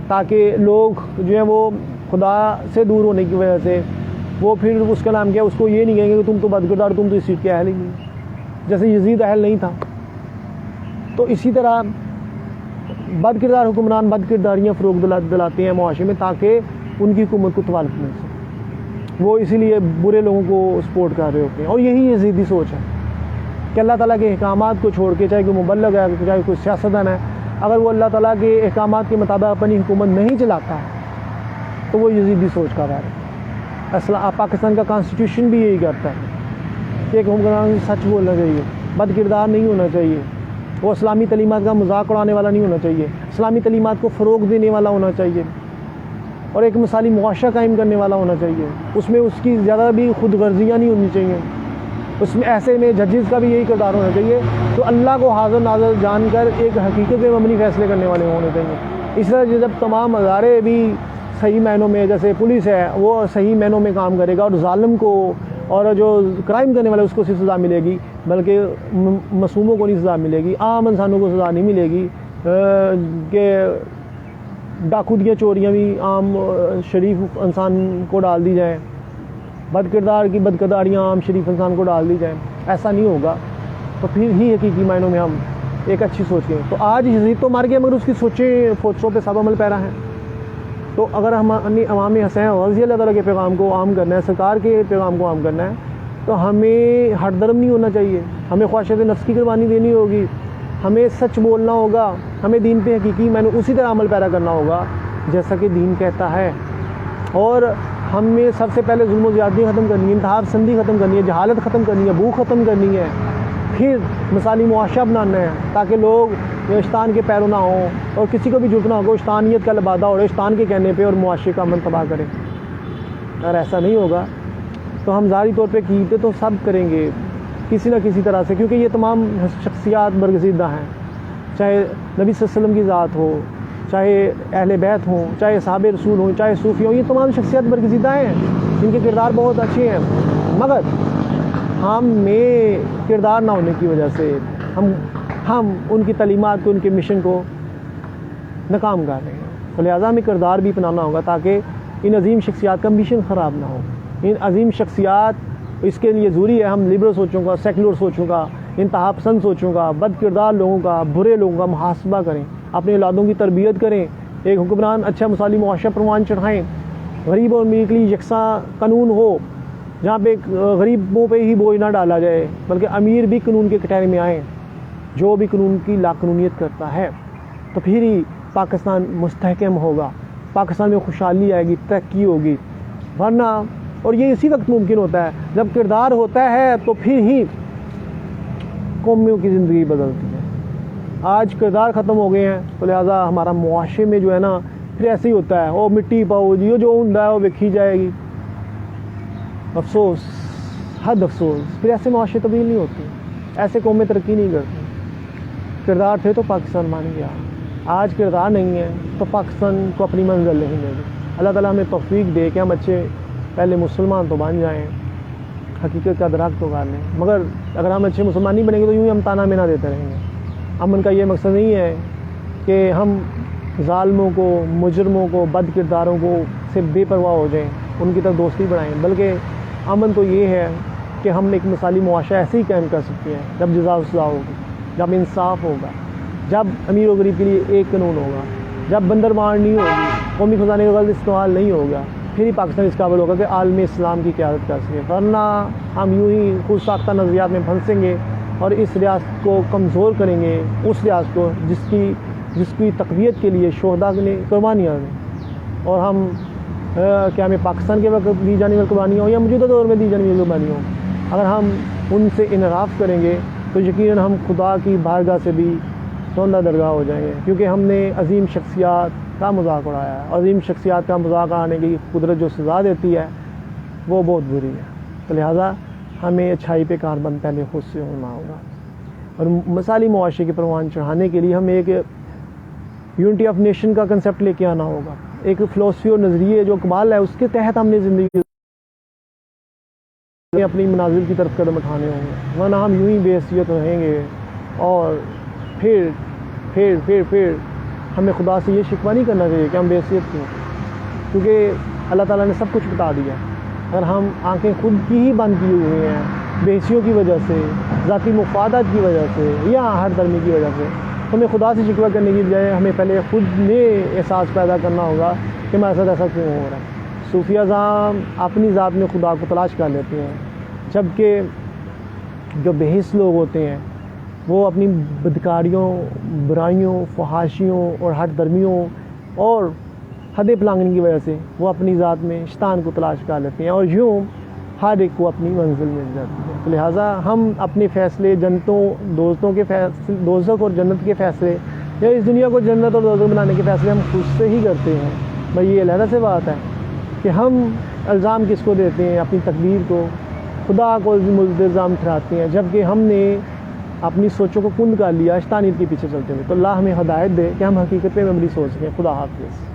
تاکہ لوگ جو ہیں وہ خدا سے دور ہونے کی وجہ سے وہ پھر اس کا نام کیا, اس کو یہ نہیں کہیں گے کہ تم تو بد کردار, تم تو اس سیٹ کے اہل ہی نہیں, جیسے یزید اہل نہیں تھا. تو اسی طرح بد کردار حکمران بد کرداریاں فروغ دلاتے ہیں معاشرے میں تاکہ ان کی حکومت کو طوالت مل سکے. وہ اسی لیے برے لوگوں کو سپورٹ کر رہے ہوتے ہیں. اور یہی یزیدی سوچ ہے کہ اللہ تعالیٰ کے احکامات کو چھوڑ کے, چاہے کوئی مبلغ ہے, چاہے کوئی سیاستدان ہے, اگر وہ اللہ تعالیٰ کے احکامات کے مطابق اپنی حکومت نہیں چلاتا تو وہ یزیدی سوچ کا رہا ہے. پاکستان کا کانسٹیٹیوشن بھی یہی کرتا ہے کہ ایک حکمران سچ بولنا چاہیے, بد کردار نہیں ہونا چاہیے, وہ اسلامی تعلیمات کا مذاق اڑانے والا نہیں ہونا چاہیے, اسلامی تعلیمات کو فروغ دینے والا ہونا چاہیے, اور ایک مثالی معاشرہ قائم کرنے والا ہونا چاہیے. اس میں اس کی زیادہ بھی خود غرضیاں نہیں ہونی چاہیے. اس میں ایسے میں ججز کا بھی یہی کردار ہونا چاہیے تو اللہ کو حاضر ناظر جان کر ایک حقیقت پہ مبنی فیصلے کرنے والے ہونے چاہیے. اس طرح جب تمام ادارے بھی صحیح معنوں میں, جیسے پولیس ہے وہ صحیح معنوں میں کام کرے گا اور ظالم کو اور جو کرائم کرنے والے اس کو صرف سزا ملے گی, بلکہ معصوموں کو نہیں سزا ملے گی, عام انسانوں کو سزا نہیں ملے گی, کہ ڈاکو دیاں چوریاں بھی عام شریف انسان کو ڈال دی جائیں, بد کردار کی بد کرداریاں عام شریف انسان کو ڈال دی جائیں. ایسا نہیں ہوگا تو پھر ہی حقیقی معنوں میں ہم ایک اچھی سوچ کے. تو آج یزید تو مر گیا مگر اس کی سوچوں پہ سب عمل پیرا ہیں. تو اگر ہم عوام حسین رضی اللہ تعالیٰ کے پیغام کو عام کرنا ہے, سرکار کے پیغام کو عام کرنا ہے, تو ہمیں ہٹ درم نہیں ہونا چاہیے, ہمیں خواہشات نفس کی قربانی دینی ہوگی, ہمیں سچ بولنا ہوگا, ہمیں دین پہ حقیقی معنی اسی طرح عمل پیرا کرنا ہوگا جیسا کہ دین کہتا ہے. اور ہمیں سب سے پہلے ظلم و زیادتی ختم کرنی ہے, انتہا پسندی ختم کرنی ہے, جہالت ختم کرنی ہے, بھوک ختم کرنی ہے, پھر مثالی معاشرہ بنانا ہے تاکہ لوگ شیطان کے پیروں نہ ہوں اور کسی کو بھی جھکنا ہوگا شیطانیت کا لبادہ اور شیطان کے کہنے پہ اور معاشرے کا امن تباہ کرے. اگر ایسا نہیں ہوگا تو ہم ظاہری طور پہ کیتے تو سب کریں گے کسی نہ کسی طرح سے, کیونکہ یہ تمام شخصیات برگزیدہ ہیں, چاہے نبی صلی اللہ علیہ وسلم کی ذات ہو, چاہے اہل بیت ہوں, چاہے صحابہ رسول ہوں, چاہے صوفی ہوں, یہ تمام شخصیات برگزیدہ ہیں جن کے کردار بہت اچھے ہیں. مگر ہم میں کردار نہ ہونے کی وجہ سے ہم ان کی تعلیمات کو, ان کے مشن کو ناکام کر رہے ہیں. تو لہٰذا ہمیں کردار بھی اپنانا ہوگا تاکہ ان عظیم شخصیات کا مشن خراب نہ ہو. ان عظیم شخصیات اس کے لیے ضروری ہے ہم لبرل سوچوں کا, سیکولر سوچوں کا, انتہا پسند سوچوں کا, بد کردار لوگوں کا, برے لوگوں کا محاسبہ کریں, اپنے اولادوں کی تربیت کریں, ایک حکمران اچھا مثالی معاشرہ پروان چڑھائیں, غریب اور امیر کے لیے یکساں قانون ہو جہاں پہ غریبوں پہ ہی بوجھ نہ ڈالا جائے بلکہ امیر بھی قانون کے کٹہرے میں آئیں. جو بھی قانون کی لاقانونیت کرتا ہے تو پھر ہی پاکستان مستحکم ہوگا, پاکستان میں خوشحالی آئے گی, ترقی ہوگی. ورنہ اور یہ اسی وقت ممکن ہوتا ہے جب کردار ہوتا ہے تو پھر ہی قوموں کی زندگی بدلتی ہے. آج کردار ختم ہو گئے ہیں تو لہٰذا ہمارا معاشرے میں جو ہے نا پھر ایسے ہی ہوتا ہے, وہ مٹی پاؤ جی جو ہوندا ہے وہ ویکھی جائے گی. افسوس, حد افسوس, پھر ایسے معاشرے تبدیل نہیں ہوتے, ایسے قومیں ترقی نہیں کرتی. کردار تھے تو پاکستان مان گیا, آج کردار نہیں ہے تو پاکستان کو اپنی منزل نہیں ملی. اللہ تعالیٰ ہمیں توفیق دے کہ ہم اچھے پہلے مسلمان تو بن جائیں, حقیقت کا درخت تو گا لیں. مگر اگر ہم اچھے مسلمان نہیں بنیں گے تو یوں ہی ہم تانا مینا دیتے رہیں گے. امن کا یہ مقصد نہیں ہے کہ ہم ظالموں کو, مجرموں کو, بد کرداروں کو سے بے پرواہ ہو جائیں, ان کی طرف دوستی بڑھائیں, بلکہ امن تو یہ ہے کہ ہم ایک مثالی معاشرہ ایسے ہی قائم کر سکتے ہیں جب جزا و سزا ہوگی، جب انصاف ہوگا، جب امیر و غریب کے لیے ایک قانون ہوگا، جب بندر مار نہیں ہوگی، قومی خزانے کا غلط استعمال نہیں ہوگا، پھر ہی پاکستان اس قابل ہوگا کہ عالم اسلام کی قیادت کر سکے، ورنہ ہم یوں ہی خود ساختہ نظریات میں پھنسیں گے اور اس ریاست کو کمزور کریں گے، اس ریاست کو جس کی تقویت کے لیے شہداء نے قربانیاں دیں، اور ہم کیا ہمیں پاکستان کے وقت دی جانے والی قربانیاں ہوں یا موجودہ دور میں دی جانے والی قربانیاں ہوں، اگر ہم ان سے انحراف کریں گے تو یقیناً ہم خدا کی بارگاہ سے بھی سوندہ درگاہ ہو جائیں گے، کیونکہ ہم نے عظیم شخصیات کا مذاق اڑایا ہے۔ عظیم شخصیات کا مذاق اڑانے کی قدرت جو سزا دیتی ہے وہ بہت بری ہے، تو لہٰذا ہمیں اچھائی پہ کاربند پہلے خود سے ہونا ہوگا، اور مثالی معاشرے کے پروان چڑھانے کے لیے ہمیں ایک یونٹی آف نیشن کا کنسیپٹ لے کے آنا ہوگا، ایک فلسفی اور نظریے جو اقبال ہے اس کے تحت ہم نے زندگی اپنی منازل کی طرف قدم اٹھانے ہوں گے، ورنہ ہم یوں ہی بے حیثیت رہیں گے اور پھر ہمیں خدا سے یہ شکوہ نہیں کرنا چاہیے کہ ہم بے حیثیت کیوں، کیونکہ اللہ تعالیٰ نے سب کچھ بتا دیا۔ اگر ہم آنکھیں خود کی ہی بند کی ہوئی ہیں بے حیثیوں کی وجہ سے، ذاتی مفادات کی وجہ سے یا ہر درمی کی وجہ سے، تو ہمیں خدا سے شکوہ کرنے کی بجائے ہمیں پہلے خود نے احساس پیدا کرنا ہوگا کہ ہمارے ساتھ ایسا کیوں ہو رہا ہے۔ صوفیہ اعظام اپنی ذات میں خدا کو تلاش کر لیتے ہیں، جبکہ جو بے حس لوگ ہوتے ہیں وہ اپنی بدکاریوں، برائیوں، فحاشیوں اور ہٹ درمیوں اور حد پلانگنی کی وجہ سے وہ اپنی ذات میں شیطان کو تلاش کر لیتے ہیں، اور یوں ہر ایک کو اپنی منزل مل جاتی ہے۔ تو لہٰذا ہم اپنے فیصلے دوزخ اور جنت کے فیصلے یا اس دنیا کو جنت اور دوزخ بنانے کے فیصلے ہم خود سے ہی کرتے ہیں۔ بھائی یہ علیحدہ سے بات ہے کہ ہم الزام کس کو دیتے ہیں، اپنی تقدیر کو، خدا کو الزام ٹھہراتے ہیں، جبکہ ہم نے اپنی سوچوں کو کند کر لیا شیطانیت کے پیچھے چلتے ہوئے۔ تو اللہ ہمیں ہدایت دے کہ ہم حقیقت پہ مبنی سوچ سکیں۔ خدا حافظ۔